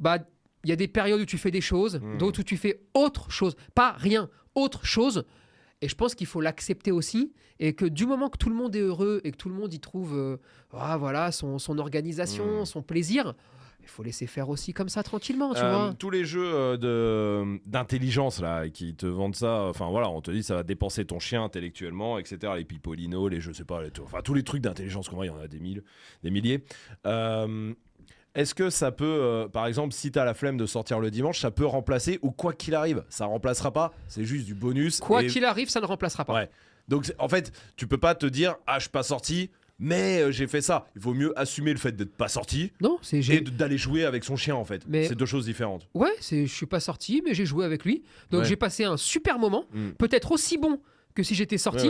il y a des périodes où tu fais des choses, d'autres où tu fais autre chose. Pas rien, autre chose. Et je pense qu'il faut l'accepter aussi. Et que du moment que tout le monde est heureux et que tout le monde y trouve son organisation, son plaisir, il faut laisser faire aussi comme ça tranquillement, tu vois. Tous les jeux d'intelligence là qui te vendent ça, enfin voilà, on te dit ça va dépenser ton chien intellectuellement, etc. Les Pipolino, les je sais pas, tous les trucs d'intelligence qu'on voit, il y en a des milliers. Est-ce que ça peut, par exemple, si tu as la flemme de sortir le dimanche, ça peut remplacer, ou quoi qu'il arrive, ça remplacera pas, c'est juste du bonus. Quoi qu'il arrive, ça ne remplacera pas. Ouais. Donc en fait, tu peux pas te dire, je suis pas sorti, mais j'ai fait ça. Il vaut mieux assumer le fait d'être pas sorti et d'aller jouer avec son chien, en fait. C'est 2 choses différentes. Ouais, je suis pas sorti, mais j'ai joué avec lui. Donc j'ai passé un super moment, peut-être aussi bon que si j'étais sorti.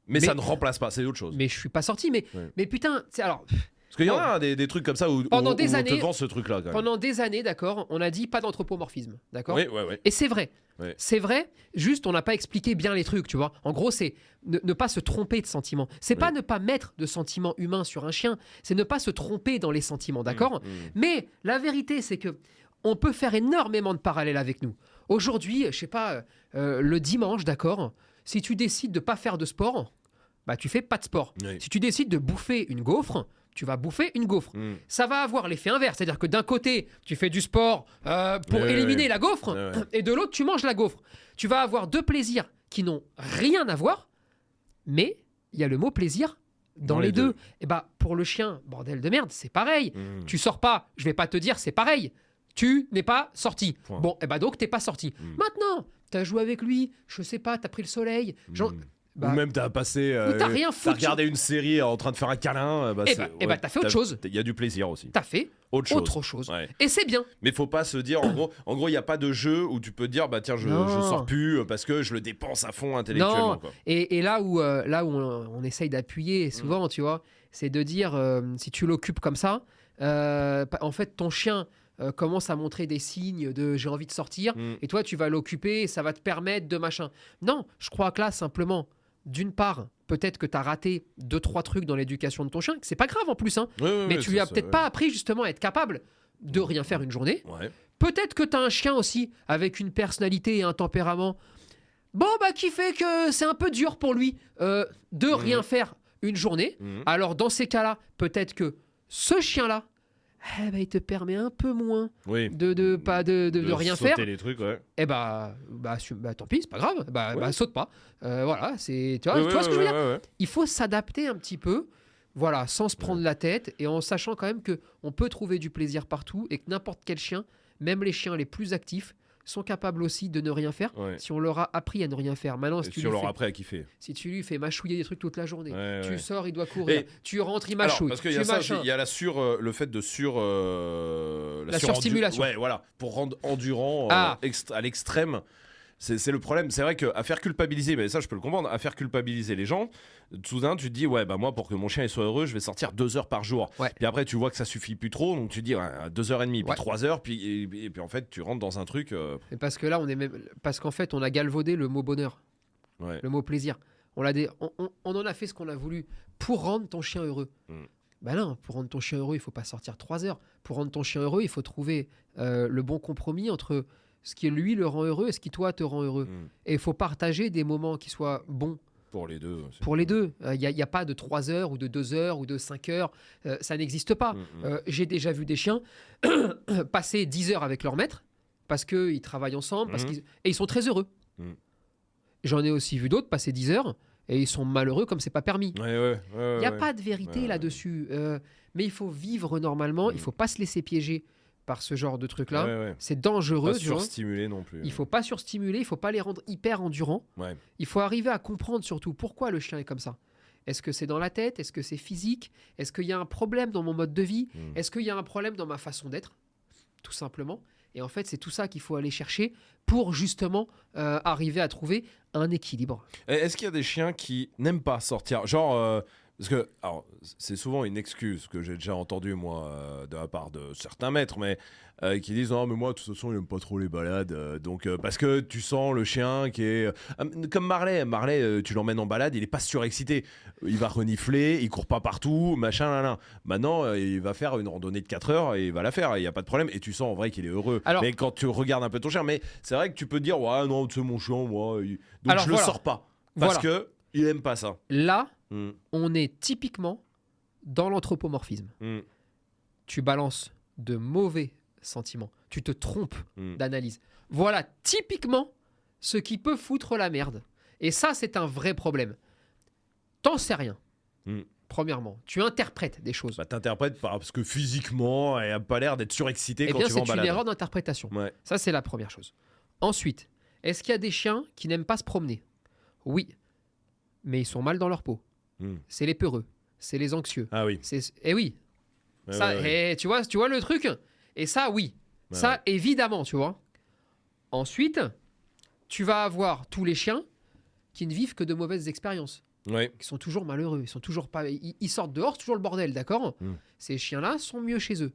Mais ça ne remplace pas, c'est autre chose. Mais je suis pas sorti, mais putain, alors... Parce qu'il y en a des trucs comme ça où on te vend ce truc-là. Quand même. Pendant des années, d'accord, on a dit pas d'anthropomorphisme, d'accord. Oui. Et c'est vrai. Ouais. C'est vrai, juste on n'a pas expliqué bien les trucs, tu vois. En gros, c'est ne pas se tromper de sentiments. C'est pas ne pas mettre de sentiments humains sur un chien, c'est ne pas se tromper dans les sentiments, d'accord. Mais la vérité, c'est que on peut faire énormément de parallèles avec nous. Aujourd'hui, je sais pas, le dimanche, d'accord, si tu décides de pas faire de sport, tu fais pas de sport. Oui. Si tu décides de bouffer une gaufre, tu vas bouffer une gaufre. Ça va avoir l'effet inverse, c'est-à-dire que d'un côté, tu fais du sport pour éliminer la gaufre, et de l'autre, tu manges la gaufre. Tu vas avoir 2 plaisirs qui n'ont rien à voir, mais il y a le mot plaisir dans les deux. Et pour le chien, bordel de merde, c'est pareil. Tu sors pas, je vais pas te dire c'est pareil. Tu n'es pas sorti. Point. Bon, donc t'es pas sorti. Maintenant, t'as joué avec lui, je sais pas, t'as pris le soleil, ou même t'as passé, t'as rien foutu. T'as regardé une série en train de faire un câlin. T'as fait autre chose. Il y a du plaisir aussi. T'as fait autre chose. Ouais. Et c'est bien. Mais faut pas se dire, en gros, il y a pas de jeu où tu peux dire, tiens, je sors plus parce que je le dépense à fond intellectuellement. Non. Quoi. Et là où on essaye d'appuyer souvent, tu vois, c'est de dire, si tu l'occupes comme ça, en fait, ton chien commence à montrer des signes de j'ai envie de sortir, et toi, tu vas l'occuper et ça va te permettre de machin. Non, je crois que là, simplement, d'une part, peut-être que tu as raté 2-3 trucs dans l'éducation de ton chien, que c'est pas grave en plus, mais tu lui as peut-être pas appris justement à être capable de rien faire une journée. Ouais. Peut-être que tu as un chien aussi avec une personnalité et un tempérament qui fait que c'est un peu dur pour lui de rien faire une journée. Alors dans ces cas-là, peut-être que ce chien-là, il te permet un peu moins de rien faire. Les trucs, ouais. Et tant pis, c'est pas grave. Saute pas. Voilà, c'est tu vois ce que je veux dire. Il faut s'adapter un petit peu Voilà, sans se prendre la tête et en sachant quand même qu'on peut trouver du plaisir partout et que n'importe quel chien, même les chiens les plus actifs, sont capables aussi de ne rien faire si on leur a appris à ne rien faire. Maintenant, si on leur a appris à kiffer. Si tu lui fais mâchouiller des trucs toute la journée, tu sors, il doit courir, et tu rentres, il mâchouille. Parce qu'il y a ça, il y a le fait de la surstimulation. Ouais, voilà, pour rendre endurant à l'extrême. C'est le problème. C'est vrai qu'à faire culpabiliser, mais ça je peux le comprendre, à faire culpabiliser les gens, soudain tu te dis, moi pour que mon chien il soit heureux, je vais sortir 2 heures par jour. Ouais. Puis après tu vois que ça suffit plus trop, donc tu te dis 2h30, puis 3 heures, et puis en fait tu rentres dans un truc. Et parce que là, parce qu'en fait on a galvaudé le mot bonheur, le mot plaisir. On en a fait ce qu'on a voulu pour rendre ton chien heureux. Ben non, pour rendre ton chien heureux, il faut pas sortir 3 heures. Pour rendre ton chien heureux, il faut trouver le bon compromis entre ce qui lui le rend heureux et ce qui toi te rend heureux. Et il faut partager des moments qui soient bons. Pour les deux. Pour les deux. Il n'y a pas de 3 heures ou de 2 heures ou de 5 heures. Ça n'existe pas. J'ai déjà vu des chiens passer 10 heures avec leur maître parce qu'ils travaillent ensemble et ils sont très heureux. J'en ai aussi vu d'autres passer 10 heures et ils sont malheureux comme c'est pas permis. Il n'y a pas de vérité là-dessus. Mais il faut vivre normalement. Il ne faut pas se laisser piéger par ce genre de truc-là. C'est dangereux. Pas surstimuler non plus. Il faut pas surstimuler, il faut pas les rendre hyper endurants. Il faut arriver à comprendre surtout pourquoi le chien est comme ça. Est-ce que c'est dans la tête? Est-ce que c'est physique? Est-ce qu'il y a un problème dans mon mode de vie? Est-ce qu'il y a un problème dans ma façon d'être? Tout simplement. Et en fait, c'est tout ça qu'il faut aller chercher pour justement arriver à trouver un équilibre. Est-ce qu'il y a des chiens qui n'aiment pas sortir? Genre... Parce que c'est souvent une excuse que j'ai déjà entendue, moi, de la part de certains maîtres, mais qui disent « Non, mais moi, de toute façon, il n'aime pas trop les balades. Donc, parce que tu sens le chien qui est... comme Marley. Marley, tu l'emmènes en balade, il n'est pas surexcité. Il va renifler, il court pas partout, machin, là. Maintenant, il va faire une randonnée de 4 heures et il va la faire, il n'y a pas de problème. Et tu sens en vrai qu'il est heureux. Alors, mais quand tu regardes un peu ton chien, mais c'est vrai que tu peux te dire « Ouais, non, tu sais, mon chien, moi... Donc, alors, je le sors pas. Parce que il n'aime pas ça. » Là... On est typiquement dans l'anthropomorphisme. Tu balances de mauvais sentiments. Tu te trompes d'analyse. Voilà typiquement ce qui peut foutre la merde. Et ça, c'est un vrai problème. T'en sais rien. Premièrement, tu interprètes des choses. T'interprètes parce que physiquement, elle n'a pas l'air d'être surexcitée quand tu vas en balade. C'est une erreur d'interprétation. Ça, c'est la première chose. Ensuite, est-ce qu'il y a des chiens qui n'aiment pas se promener? Oui. Mais ils sont mal dans leur peau. C'est les peureux, c'est les anxieux. Ah oui. Eh oui. Tu vois le truc. Et ça, oui. Évidemment, tu vois. Ensuite, tu vas avoir tous les chiens qui ne vivent que de mauvaises expériences. Qui sont toujours malheureux. Ils sont toujours pas. Ils sortent dehors, c'est toujours le bordel, d'accord. Ces chiens-là sont mieux chez eux.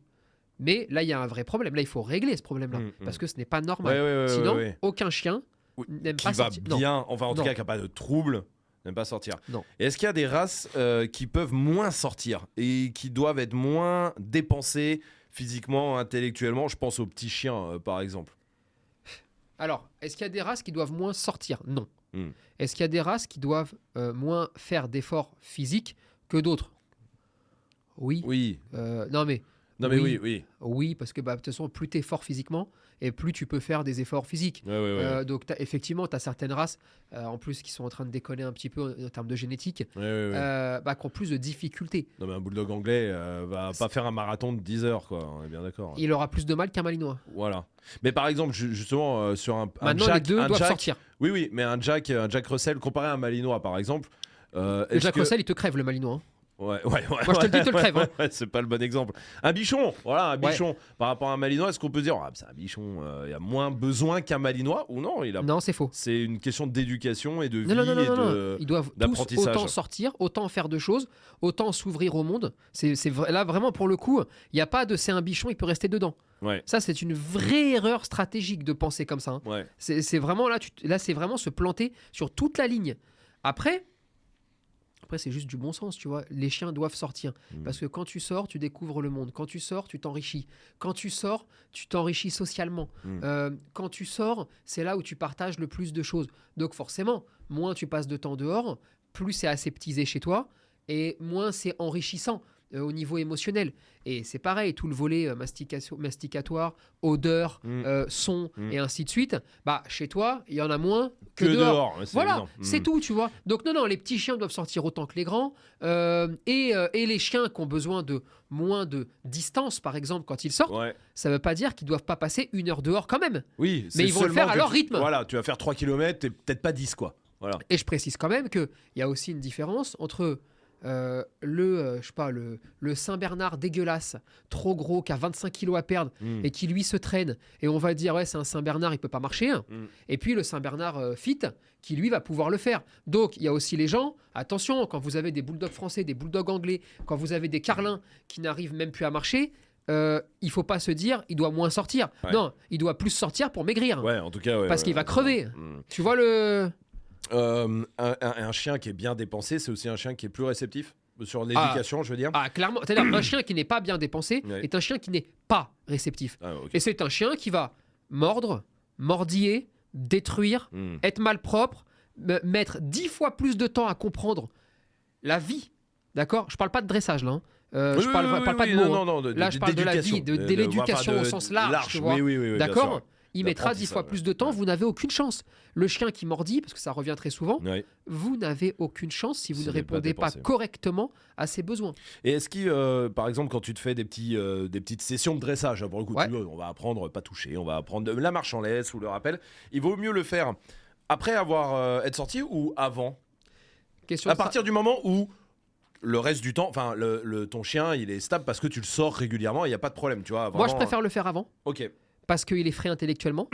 Mais là, il y a un vrai problème. Là, il faut régler ce problème-là parce que ce n'est pas normal. Sinon, aucun chien n'aime pas sortir. Qui va bien, enfin en tout cas, qui n'a pas de trouble. N'aime pas sortir. Non. Et est-ce qu'il y a des races qui peuvent moins sortir et qui doivent être moins dépensées physiquement, intellectuellement? Je pense aux petits chiens, par exemple. Alors, est-ce qu'il y a des races qui doivent moins sortir? Non. Est-ce qu'il y a des races qui doivent moins faire d'efforts physiques que d'autres? Oui. Non mais oui. Oui, parce que de toute façon, plus tu es fort physiquement, et plus tu peux faire des efforts physiques. Donc, effectivement, tu as certaines races, en plus, qui sont en train de déconner un petit peu en termes de génétique, qui ont plus de difficultés. Non, mais un bulldog anglais va pas faire un marathon de 10 heures, quoi. On est bien d'accord. Il aura plus de mal qu'un malinois. Voilà. Mais par exemple, justement, sur un Maintenant, Jack, les deux doivent sortir. Oui, mais un Jack Russell, comparé à un malinois, par exemple... Jack Russell, il te crève, le malinois. Hein. Moi je te le dis, te le crève. C'est pas le bon exemple. Un bichon, par rapport à un malinois, est-ce qu'on peut dire c'est un bichon, il a moins besoin qu'un malinois ou non? Non, c'est faux. C'est une question d'éducation et de vie non. Ils doivent tous autant sortir, autant faire de choses, autant s'ouvrir au monde. Là vraiment pour le coup, il n'y a pas de c'est un bichon, il peut rester dedans. Ça, c'est une vraie erreur stratégique de penser comme ça. Hein. C'est vraiment là, c'est vraiment se planter sur toute la ligne. Après, c'est juste du bon sens, tu vois. Les chiens doivent sortir. Parce que quand tu sors, tu découvres le monde. Quand tu sors, tu t'enrichis. Quand tu sors, tu t'enrichis socialement. Quand tu sors, c'est là où tu partages le plus de choses. Donc forcément, moins tu passes de temps dehors, plus c'est aseptisé chez toi et moins c'est enrichissant. au niveau émotionnel. Et c'est pareil, tout le volet masticatoire, odeur, son et ainsi de suite. Bah, chez toi, il y en a moins que dehors. Voilà, évident. C'est tout, tu vois. Donc non, les petits chiens doivent sortir autant que les grands. Et les chiens qui ont besoin de moins de distance, par exemple, quand ils sortent, ça ne veut pas dire qu'ils ne doivent pas passer 1 heure dehors quand même. Oui, mais ils vont le faire à leur rythme. Voilà, tu vas faire 3 km et peut-être pas 10, quoi. Voilà. Et je précise quand même qu'il y a aussi une différence entre le Saint-Bernard dégueulasse, trop gros, qui a 25 kilos à perdre et qui lui se traîne. Et on va dire, ouais, c'est un Saint-Bernard, il peut pas marcher. Et puis le Saint-Bernard fit, qui lui va pouvoir le faire. Donc il y a aussi les gens, attention, quand vous avez des bulldogs français, des bulldogs anglais, quand vous avez des carlins qui n'arrivent même plus à marcher, il faut pas se dire il doit moins sortir. Non, il doit plus sortir pour maigrir. Ouais, en tout cas, parce qu'il va crever. Tu vois le... un chien qui est bien dépensé, c'est aussi un chien qui est plus réceptif sur l'éducation, je veux dire. Clairement. C'est-à-dire un chien qui n'est pas bien dépensé est un chien qui n'est pas réceptif. Et c'est un chien qui va mordre, mordiller, détruire, être malpropre, mettre 10 fois plus de temps à comprendre la vie. D'accord ? Je parle pas de dressage là. Je parle pas de mots. Non, là, je parle de la vie, de l'éducation au sens large. Tu vois. D'accord ? Il mettra 10 fois plus de temps, vous n'avez aucune chance. Le chien qui mordit, parce que ça revient très souvent, vous n'avez aucune chance si vous ne répondez pas correctement à ses besoins. Et est-ce que, par exemple, quand tu te fais des petites sessions de dressage, pour le coup, on va apprendre pas toucher, on va apprendre la marche en laisse ou le rappel, il vaut mieux le faire après avoir être sorti ou avant ? À partir du moment où le reste du temps, enfin, ton chien, il est stable parce que tu le sors régulièrement, il n'y a pas de problème, tu vois. Vraiment... Moi, je préfère le faire avant. Ok. Parce qu'il est frais intellectuellement,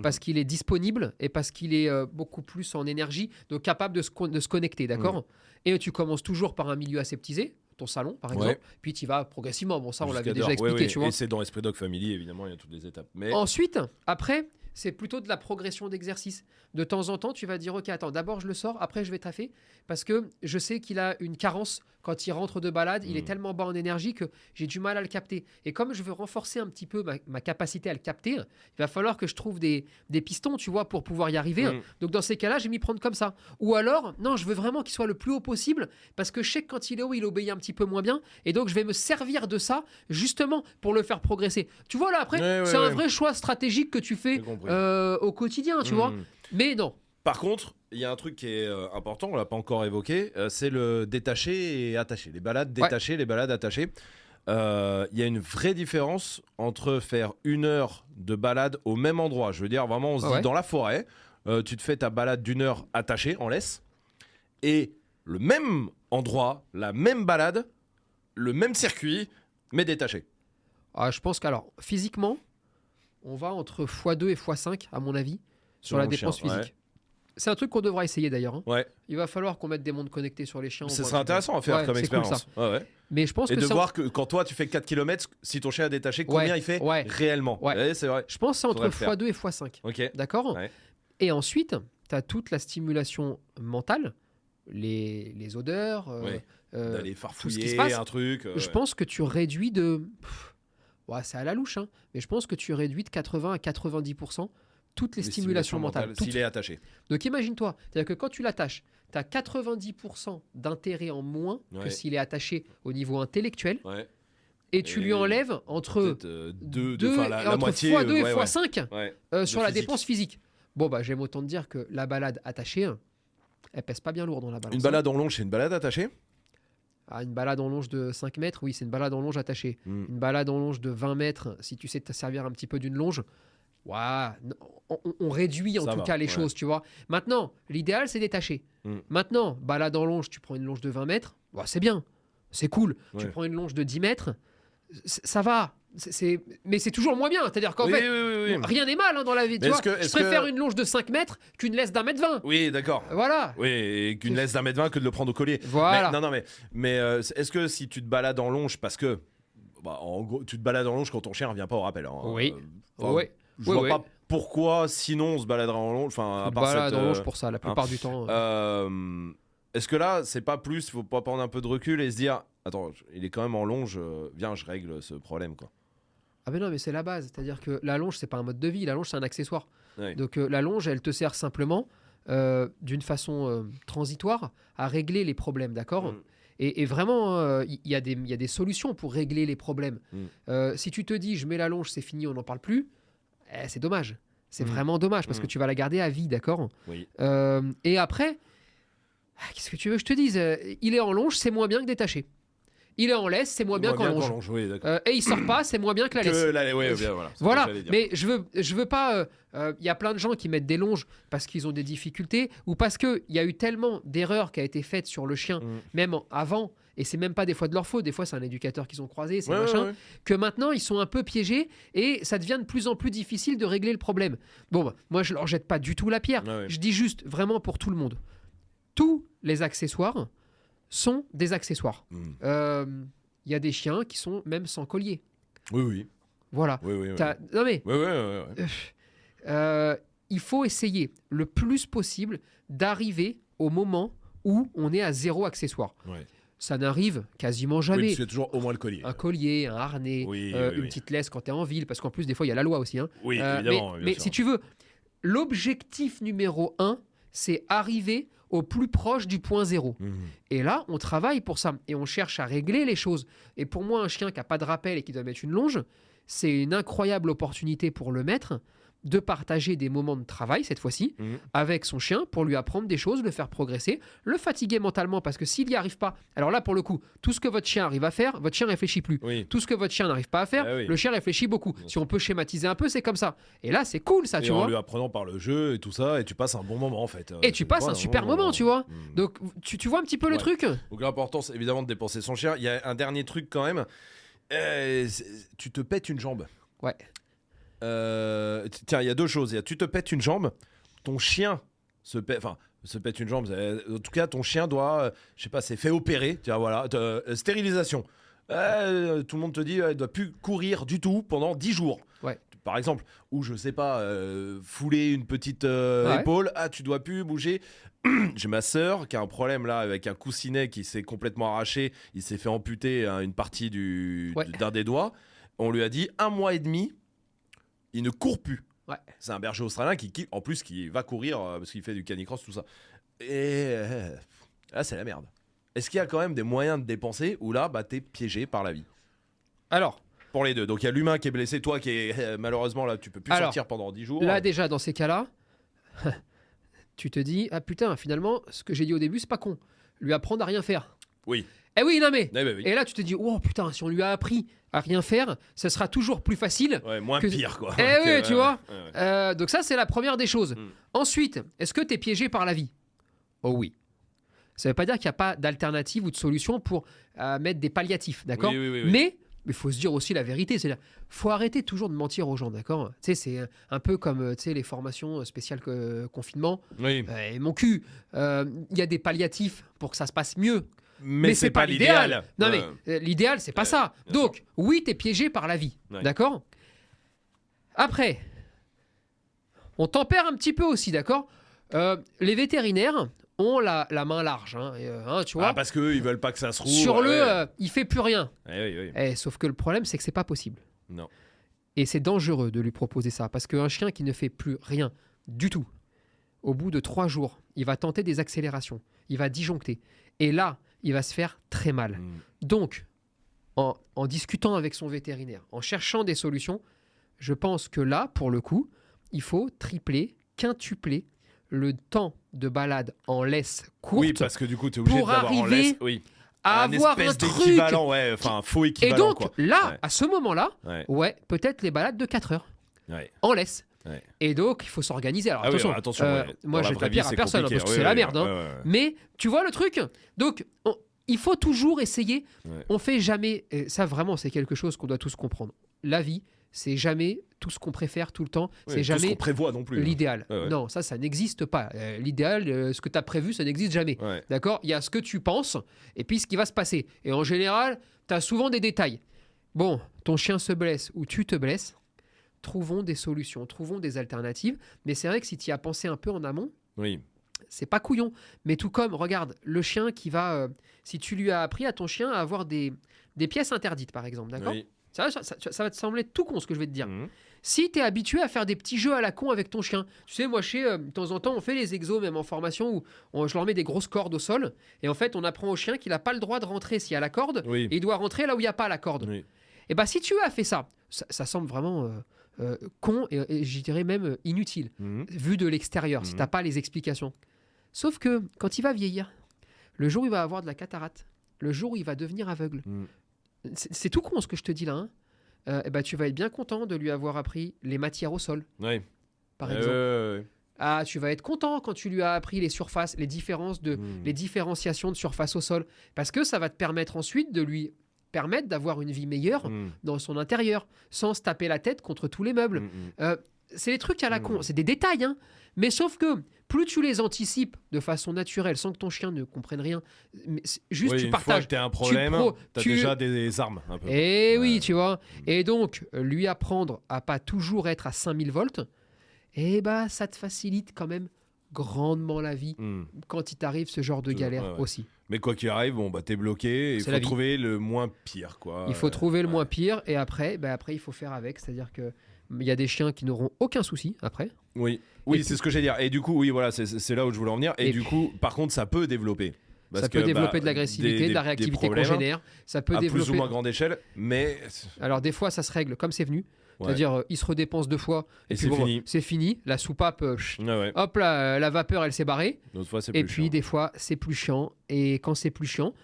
parce qu'il est disponible et parce qu'il est beaucoup plus en énergie, donc capable de se connecter, d'accord ? Et tu commences toujours par un milieu aseptisé, ton salon par exemple, puis tu vas progressivement. Bon, ça, on l'avait déjà expliqué, tu vois. Et c'est dans Esprit Dog Family, évidemment, il y a toutes les étapes. Mais... Ensuite, après, c'est plutôt de la progression d'exercice. De temps en temps, tu vas dire, ok, attends, d'abord je le sors, après je vais taffer, parce que je sais qu'il a une carence quand il rentre de balade, il est tellement bas en énergie que j'ai du mal à le capter. Et comme je veux renforcer un petit peu ma capacité à le capter, il va falloir que je trouve des pistons, tu vois, pour pouvoir y arriver. Donc dans ces cas-là, je vais m'y prendre comme ça. Ou alors, non, je veux vraiment qu'il soit le plus haut possible, parce que je sais que quand il est haut, il obéit un petit peu moins bien, et donc je vais me servir de ça, justement, pour le faire progresser. Tu vois, là, après, c'est un vrai choix stratégique que tu fais au quotidien, tu vois. Mais non. Par contre, il y a un truc qui est important, on l'a pas encore évoqué, c'est le détaché et attaché. Les balades détachées, les balades attachées. Il y a une vraie différence entre faire 1 heure de balade au même endroit. Je veux dire, vraiment, on se dit dans la forêt, tu te fais ta balade d'1 heure attachée en laisse, et le même endroit, la même balade, le même circuit, mais détaché. Je pense qu'alors, physiquement, on va entre x2 et x5, à mon avis, sur la dépense physique. C'est un truc qu'on devra essayer d'ailleurs. Il va falloir qu'on mette des montres connectées sur les chiens. Ce serait intéressant à faire comme expérience. Cool, mais je pense et de voir que quand toi tu fais 4 km, si ton chien est détaché, combien il fait réellement. C'est vrai. Je pense que c'est entre x2 et x5. D'accord. Et ensuite, tu as toute la stimulation mentale, les odeurs, d'aller farfouiller tout ce qui se passe. Un truc. Je pense que tu réduis de... c'est à la louche, hein, mais je pense que tu réduis de 80 à 90% toutes les stimulations mentales. S'il est attaché. Donc imagine-toi, c'est-à-dire que quand tu l'attaches, tu as 90% d'intérêt en moins que s'il est attaché au niveau intellectuel. Et tu lui enlèves entre la moitié, x2 et x5 sur la dépense physique. Bon, j'aime autant te dire que la balade attachée, elle pèse pas bien lourd dans la balance. Une balade en longe, c'est une balade attachée ? Une balade en longe de 5 mètres, oui, c'est une balade en longe attachée. Une balade en longe de 20 mètres, si tu sais te servir un petit peu d'une longe, on réduit en tout cas les choses, tu vois. Maintenant, l'idéal, c'est détacher. Maintenant, balade en longe, tu prends une longe de 20 mètres, c'est bien, c'est cool. Tu prends une longe de 10 mètres, ça va. Mais c'est toujours moins bien. C'est-à-dire qu'en fait, rien n'est mal dans la vie. Tu vois, je préfère une longe de 5 mètres qu'une laisse d'1 mètre 20. Oui, d'accord. Voilà. Oui, et qu'une laisse d'1 mètre 20 que de le prendre au collier. Voilà. Mais est-ce que si tu te balades en longe, parce que en gros, tu te balades en longe quand ton chien ne revient pas au rappel. Je vois pas pourquoi, sinon, on se baladera en longe. Enfin, à part balade en longe pour ça, la plupart du temps. Est-ce que là, c'est pas plus, il faut pas prendre un peu de recul et se dire, attends, il est quand même en longe, viens, je règle ce problème, quoi. Ah mais non, mais c'est la base. C'est-à-dire que la longe, c'est pas un mode de vie. La longe, c'est un accessoire. Donc la longe, elle te sert simplement d'une façon transitoire à régler les problèmes, d'accord ? Et vraiment, il y a des solutions pour régler les problèmes. Si tu te dis, je mets la longe, c'est fini, on n'en parle plus, c'est dommage. C'est vraiment dommage parce que tu vas la garder à vie, d'accord ? Oui. Et après, qu'est-ce que tu veux que je te dise ? Il est en longe, c'est moins bien que détaché. Il est en laisse, c'est moins bien qu'en longe. Oui, Et il sort pas, c'est moins bien que la laisse. Voilà. Mais je veux pas. Il y a plein de gens qui mettent des longes parce qu'ils ont des difficultés ou parce qu'il y a eu tellement d'erreurs qui a été faites sur le chien, même avant. Et c'est même pas des fois de leur faute. Des fois, c'est un éducateur qu'ils ont croisé, c'est machin. Que maintenant, ils sont un peu piégés et ça devient de plus en plus difficile de régler le problème. Bon, bah, moi, je leur jette pas du tout la pierre. Je dis juste, vraiment pour tout le monde, tous les accessoires sont des accessoires. Y a des chiens qui sont même sans collier. Oui. Voilà. Non mais, il faut essayer le plus possible d'arriver au moment où on est à 0 accessoire. Ça n'arrive quasiment jamais. Oui, tu fais toujours au moins le collier. Un collier, un harnais, une petite laisse quand tu es en ville, parce qu'en plus, des fois, il y a la loi aussi. Hein. Oui, évidemment. Mais si tu veux, l'objectif numéro 1, c'est arriver au plus proche du point 0. Et là, on travaille pour ça. Et on cherche à régler les choses. Et pour moi, un chien qui n'a pas de rappel et qui doit mettre une longe, c'est une incroyable opportunité pour le maître de partager des moments de travail, cette fois-ci, avec son chien pour lui apprendre des choses, le faire progresser, le fatiguer mentalement, parce que s'il n'y arrive pas... Alors là, pour le coup, tout ce que votre chien arrive à faire, votre chien ne réfléchit plus. Tout ce que votre chien n'arrive pas à faire, le chien réfléchit beaucoup. Si on peut schématiser un peu, c'est comme ça. Et là, c'est cool, ça, tu vois. En lui apprenant par le jeu et tout ça, et tu passes un bon moment, en fait. Et tu passes un super moment, tu vois. Donc, tu vois un petit peu le truc. Donc l'important, c'est évidemment de dépenser son chien. Il y a un dernier truc, quand même. Tu te pètes une jambe. Ouais. Tiens, il y a 2 choses. Tu te pètes une jambe, ton chien se pète une jambe. En tout cas, ton chien doit, je sais pas, s'est fait opérer. Tiens, voilà, stérilisation. Tout le monde te dit, il doit plus courir du tout pendant 10 jours. Par exemple, ou je sais pas, fouler une petite épaule. Tu dois plus bouger. J'ai ma sœur qui a un problème là avec un coussinet qui s'est complètement arraché. Il s'est fait amputer une partie d'un des doigts. On lui a dit 1 mois et demi. Il ne court plus. C'est un berger australien en plus, qui va courir parce qu'il fait du canicross, tout ça. Et là, c'est la merde. Est-ce qu'il y a quand même des moyens de dépenser où là, t'es piégé par la vie ? Alors, pour les deux. Donc, il y a l'humain qui est blessé, toi qui est malheureusement là, tu peux plus sortir pendant 10 jours. Là, déjà, dans ces cas-là, tu te dis, ah putain, finalement, ce que j'ai dit au début, c'est pas con. Lui apprendre à rien faire. Oui. Eh oui, non mais. Oui. Et là, tu te dis, oh putain, si on lui a appris à rien faire, ça sera toujours plus facile. Moins pire, quoi. Tu vois. Donc ça, c'est la première des choses. Ensuite, est-ce que tu es piégé par la vie ? Oh oui. Ça ne veut pas dire qu'il n'y a pas d'alternative ou de solution pour mettre des palliatifs, d'accord ? Oui. Mais il faut se dire aussi la vérité. C'est-à-dire, faut arrêter toujours de mentir aux gens, d'accord ? Tu sais, c'est un peu comme les formations spéciales confinement. Oui. Et mon cul, il y a des palliatifs pour que ça se passe mieux. Mais c'est pas l'idéal. Non, mais l'idéal, c'est pas ça. Donc, oui, t'es piégé par la vie. D'accord ? Après, on tempère un petit peu aussi, d'accord ? Les vétérinaires ont la main large, tu vois. Parce qu'eux, ils veulent pas que ça se roule. Sur il fait plus rien. Sauf que le problème, c'est que c'est pas possible. Non. Et c'est dangereux de lui proposer ça. Parce qu'un chien qui ne fait plus rien du tout, au bout de 3 jours, il va tenter des accélérations. Il va disjoncter. Et là, il va se faire très mal. Donc, en discutant avec son vétérinaire, en cherchant des solutions, je pense que là, pour le coup, il faut tripler, quintupler le temps de balade en laisse courte. Oui, parce que du coup, tu es obligé d'avoir en laisse. Oui. À avoir un truc. D'équivalent, faux équivalent. Et donc, là, à ce moment-là, peut-être les balades de 4 heures en laisse. Et donc, il faut s'organiser. Alors, attention, moi, je ne la pierre à personne parce que c'est la merde. Mais tu vois le truc ? Donc, il faut toujours essayer. On fait jamais. Ça, vraiment, c'est quelque chose qu'on doit tous comprendre. La vie, c'est jamais tout ce qu'on préfère tout le temps. C'est jamais tout ce qu'on prévoit non plus. L'idéal. Non, ça n'existe pas. L'idéal, ce que tu as prévu, ça n'existe jamais. D'accord ? Il y a ce que tu penses et puis ce qui va se passer. Et en général, tu as souvent des détails. Bon, ton chien se blesse ou tu te blesses. Trouvons des solutions, trouvons des alternatives. Mais c'est vrai que si tu y as pensé un peu en amont, c'est pas couillon. Mais tout comme, regarde, le chien qui va... si tu lui as appris à ton chien à avoir des pièces interdites, par exemple, d'accord ? Ça va te sembler tout con ce que je vais te dire. Si tu es habitué à faire des petits jeux à la con avec ton chien, tu sais, moi, de temps en temps, on fait les exos, même en formation, où je leur mets des grosses cordes au sol. Et en fait, on apprend au chien qu'il n'a pas le droit de rentrer s'il y a la corde. Oui. Et il doit rentrer là où il n'y a pas la corde. Oui. Et bah, si tu as fait ça semble vraiment con et je dirais même inutile, vu de l'extérieur, si tu n'as pas les explications. Sauf que quand il va vieillir, le jour où il va avoir de la cataracte, le jour où il va devenir aveugle, c'est tout con ce que je te dis là, et bah, tu vas être bien content de lui avoir appris les matières au sol, Oui. par exemple. Ah, tu vas être content quand tu lui as appris les surfaces, les différenciations de surface au sol, parce que ça va te permettre ensuite de lui permettre d'avoir une vie meilleure dans son intérieur, sans se taper la tête contre tous les meubles. C'est des trucs à la con, c'est des détails, hein. Mais sauf que plus tu les anticipes de façon naturelle, sans que ton chien ne comprenne rien, mais juste tu partages. Une fois que tu as un problème, tu as déjà des armes un peu. Et oui, tu vois. Et donc, lui apprendre à pas toujours être à 5000 volts, et bah, ça te facilite quand même grandement la vie quand il t'arrive ce genre de galère aussi. Mais quoi qu'il arrive, bon, bah, t'es bloqué, il faut trouver le moins pire, quoi. Il faut trouver le moins pire, et après, il faut faire avec. C'est-à-dire que il y a des chiens qui n'auront aucun souci après. Oui, c'est ce que j'allais dire. Et du coup, oui, voilà, c'est là où je voulais en venir. Et du coup, par contre, ça peut développer. Ça peut développer de l'agressivité, de la réactivité congénère. Ça peut développer. À plus ou moins grande échelle, mais. Alors, des fois, ça se règle comme c'est venu. C'est-à-dire, il se redépense 2 fois. Et c'est fini. C'est fini. La soupape, hop là, la vapeur, elle s'est barrée. D'autres fois, c'est plus chiant. Et puis, des fois, c'est plus chiant. Et quand c'est plus chiant,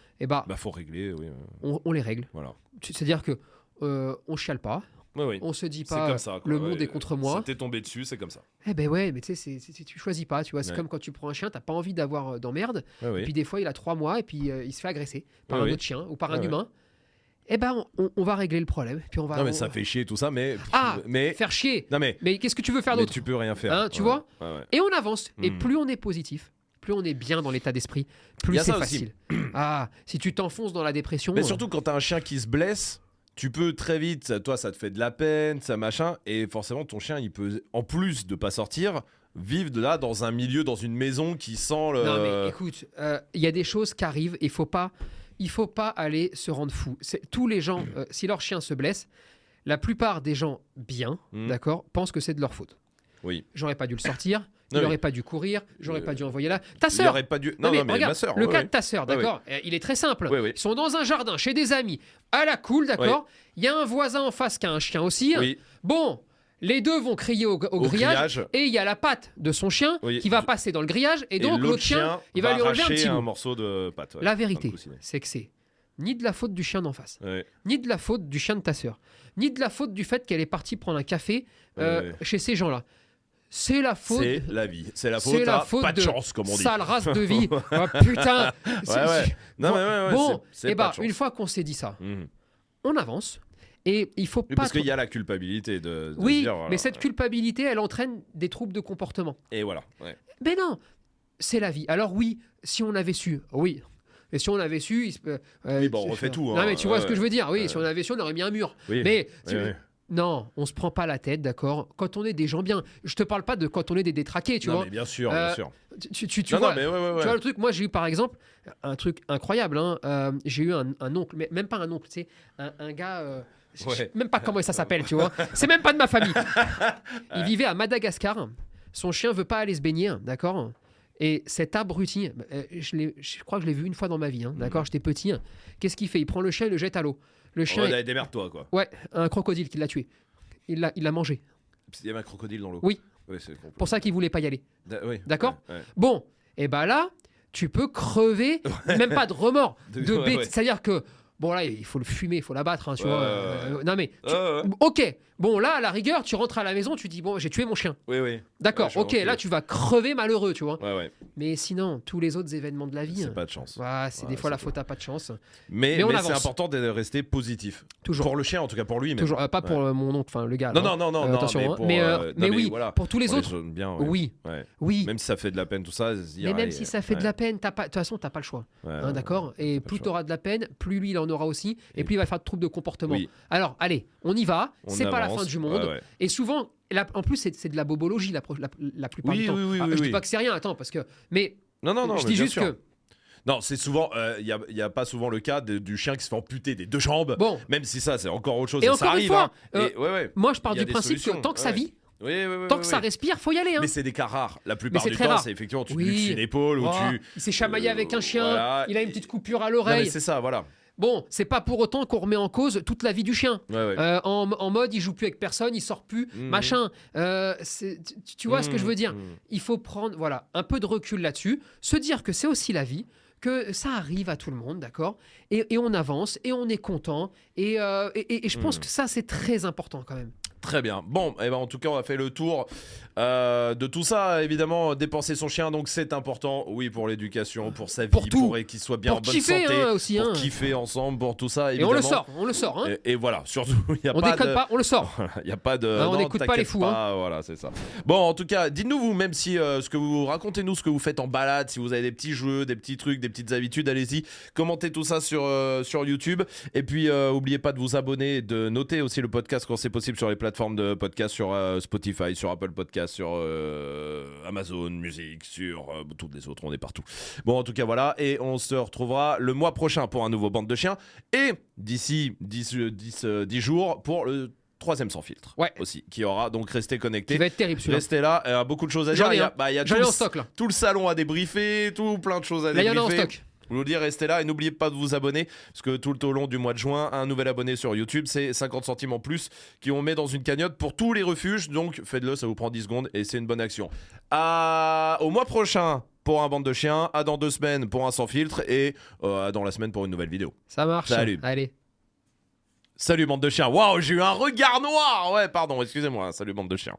faut régler, oui. On les règle. Voilà. C'est-à-dire que on chiale pas. On se dit pas comme ça, le monde est contre moi. Ça t'est tombé dessus, c'est comme ça. Eh ben ouais, mais tu sais, tu choisis pas, tu vois. C'est comme quand tu prends un chien, t'as pas envie d'avoir d'emmerde. Et puis des fois, il a 3 mois et puis il se fait agresser par un autre chien ou par un humain. Eh ben, on va régler le problème. Puis on va. Non mais ça fait chier tout ça, mais. Faire chier. Non mais qu'est-ce que tu veux faire d'autre ? Tu peux rien faire. Hein, tu vois. Et on avance. Et plus on est positif, plus on est bien dans l'état d'esprit, plus c'est facile. Si tu t'enfonces dans la dépression. Mais surtout quand t'as un chien qui se blesse. Tu peux très vite, toi ça te fait de la peine, ça machin, et forcément ton chien il peut, en plus de pas sortir, vivre là dans un milieu, dans une maison qui sent le... Non mais écoute, il y a des choses qui arrivent, il faut pas aller se rendre fou. Tous les gens, si leur chien se blesse, la plupart des gens bien, d'accord, pensent que c'est de leur faute. Oui. J'aurais pas dû le sortir. Il n'aurait pas dû courir, j'aurais pas dû envoyer là. Ta sœur. Il aurait pas dû. Non, mais regarde, ma sœur. Le cas de ta sœur, d'accord. Il est très simple. Ils sont dans un jardin, chez des amis, à la cool, d'accord. Il y a un voisin en face qui a un chien aussi. Bon, les deux vont crier au grillage, et il y a la patte de son chien qui va passer dans le grillage, et donc l'autre chien, il va lui enlever un petit bout. Un morceau de patte. La vérité, c'est que c'est ni de la faute du chien d'en face, ni de la faute du chien de ta sœur, ni de la faute du fait qu'elle est partie prendre un café chez ces gens-là. C'est la faute. C'est la vie. C'est la faute. Pas de chance, comme on dit. Sale race de vie. Putain. Bon, et une fois qu'on s'est dit ça, on avance. Et il faut pas. Parce qu'il y a la culpabilité de dire. Voilà, mais cette culpabilité, elle entraîne des troubles de comportement. Et voilà. Mais non, c'est la vie. Alors oui, si on avait su, oui. Et si on avait su, on refait tout. Non mais tu vois ce que je veux dire. Oui, si on avait su, on aurait mis un mur. Mais non, on se prend pas la tête, d'accord. Quand on est des gens bien, je te parle pas de quand on est des détraqués, tu vois. Mais bien sûr, bien sûr. Tu vois, tu vois le truc. Moi, j'ai eu par exemple un truc incroyable. J'ai eu un oncle, mais même pas un oncle, tu sais, un gars. Je sais même pas comment ça s'appelle, tu vois. C'est même pas de ma famille. Il vivait à Madagascar. Son chien veut pas aller se baigner, d'accord. Et cet abruti, je crois que je l'ai vu une fois dans ma vie, d'accord. J'étais petit. Qu'est-ce qu'il fait ? Il prend le chien et le jette à l'eau. Le chien. Démerde-toi, quoi. Ouais, un crocodile qui l'a tué. Il l'a mangé. Il y avait un crocodile dans l'eau. Oui. Pour ça qu'il voulait pas y aller. D'accord. Bon, et ben là, tu peux crever, même pas de remords, de bête. C'est-à-dire que bon là, il faut le fumer, il faut l'abattre, tu vois. Non mais, ok. Bon là, à la rigueur, tu rentres à la maison, tu dis bon, j'ai tué mon chien. Oui. D'accord. Ok, là, tu vas crever malheureux, tu vois. Ouais. Mais sinon, tous les autres événements de la vie. C'est pas de chance. C'est des fois la faute à pas de chance. Mais c'est important de rester positif. Toujours. Pour le chien, en tout cas pour lui. Toujours. Pas pour mon oncle, enfin le gars. Non. Attention. Mais oui. Voilà. Pour tous les autres. Bien, oui. Même si ça fait de la peine, tout ça. Mais même si ça fait de la peine, de toute façon, t'as pas le choix. D'accord. Et plus tu auras de la peine, plus lui il en aura aussi, et plus il va faire de troubles de comportement. Alors, allez, on y va. C'est pas la fin du monde. Et souvent, en plus, c'est de la bobologie la plupart du temps. Oui, je dis pas que c'est rien, attends, parce que. Mais non, je dis juste que. Non, c'est souvent, il y a pas souvent le cas du chien qui se fait amputer des 2 jambes. Bon. Même si ça, c'est encore autre chose. Et ça encore arrive. une fois, moi je pars Il y a du des principe solutions, que tant que ça vit, tant que ça respire, faut y aller. Hein. Mais c'est des cas rares. La plupart c'est du très temps, rare. c'est effectivement tu Oui. luxes une épaule ou tu. Il s'est chamaillé avec un chien, voilà. il a une petite coupure à Non, mais l'oreille. c'est ça, voilà. Bon, c'est pas pour autant qu'on remet en cause toute la vie du chien. Ouais. En mode, il joue plus avec personne, il sort plus, machin. Tu vois ce que je veux dire? Il faut prendre un peu de recul là-dessus, se dire que c'est aussi la vie, que ça arrive à tout le monde, d'accord, et on avance, et on est content, et je pense que ça, c'est très important quand même. Très bien. Bon, eh ben, en tout cas, on a fait le tour de tout ça. Évidemment, dépenser son chien, donc c'est important. Oui, pour l'éducation, pour sa vie, Pour tout. pour qu'il soit bien Pour en bonne kiffer, santé, hein, aussi, pour hein. kiffer ensemble, pour tout ça. Et Évidemment. on le sort. Hein. Et voilà, surtout, il y a On pas déconne de... pas, on le sort. Il n'y a pas de. On non, n'écoute pas t'inquiète les fous, pas, Voilà, c'est ça. Bon, en tout cas, dites-nous vous, même si ce que vous racontez-nous, ce que vous faites en balade, si vous avez des petits jeux, des petits trucs, des petites habitudes, allez-y, commentez tout ça sur YouTube. Et puis, n'oubliez pas de vous abonner, de noter aussi le podcast quand c'est possible sur les plateformes de podcast, sur Spotify, sur Apple Podcast, sur Amazon Music, sur toutes les autres, on est partout. Bon, en tout cas, voilà. Et on se retrouvera le mois prochain pour un nouveau Bande de Chiens. Et d'ici 10 jours pour le 3e sans filtre aussi, qui aura donc resté connecté. Qui va être terrible celui-là. Restez là, beaucoup de choses à dire. Il y a J'en ai en stock là. tout le salon à débriefer, tout plein de choses à débriefer. Là, il y en a en stock. Je vous le dis, restez là et n'oubliez pas de vous abonner parce que tout au long du mois de juin, un nouvel abonné sur YouTube, c'est 50 centimes en plus qu'on met dans une cagnotte pour tous les refuges. Donc faites-le, ça vous prend 10 secondes et c'est une bonne action. Au mois prochain pour un Bande de Chiens, à dans 2 semaines pour un sans filtre et à dans la semaine pour une nouvelle vidéo. Ça marche. Salut. Allez. Salut Bande de Chiens. Waouh, j'ai eu un regard noir. Ouais, pardon, excusez-moi. Salut Bande de Chiens.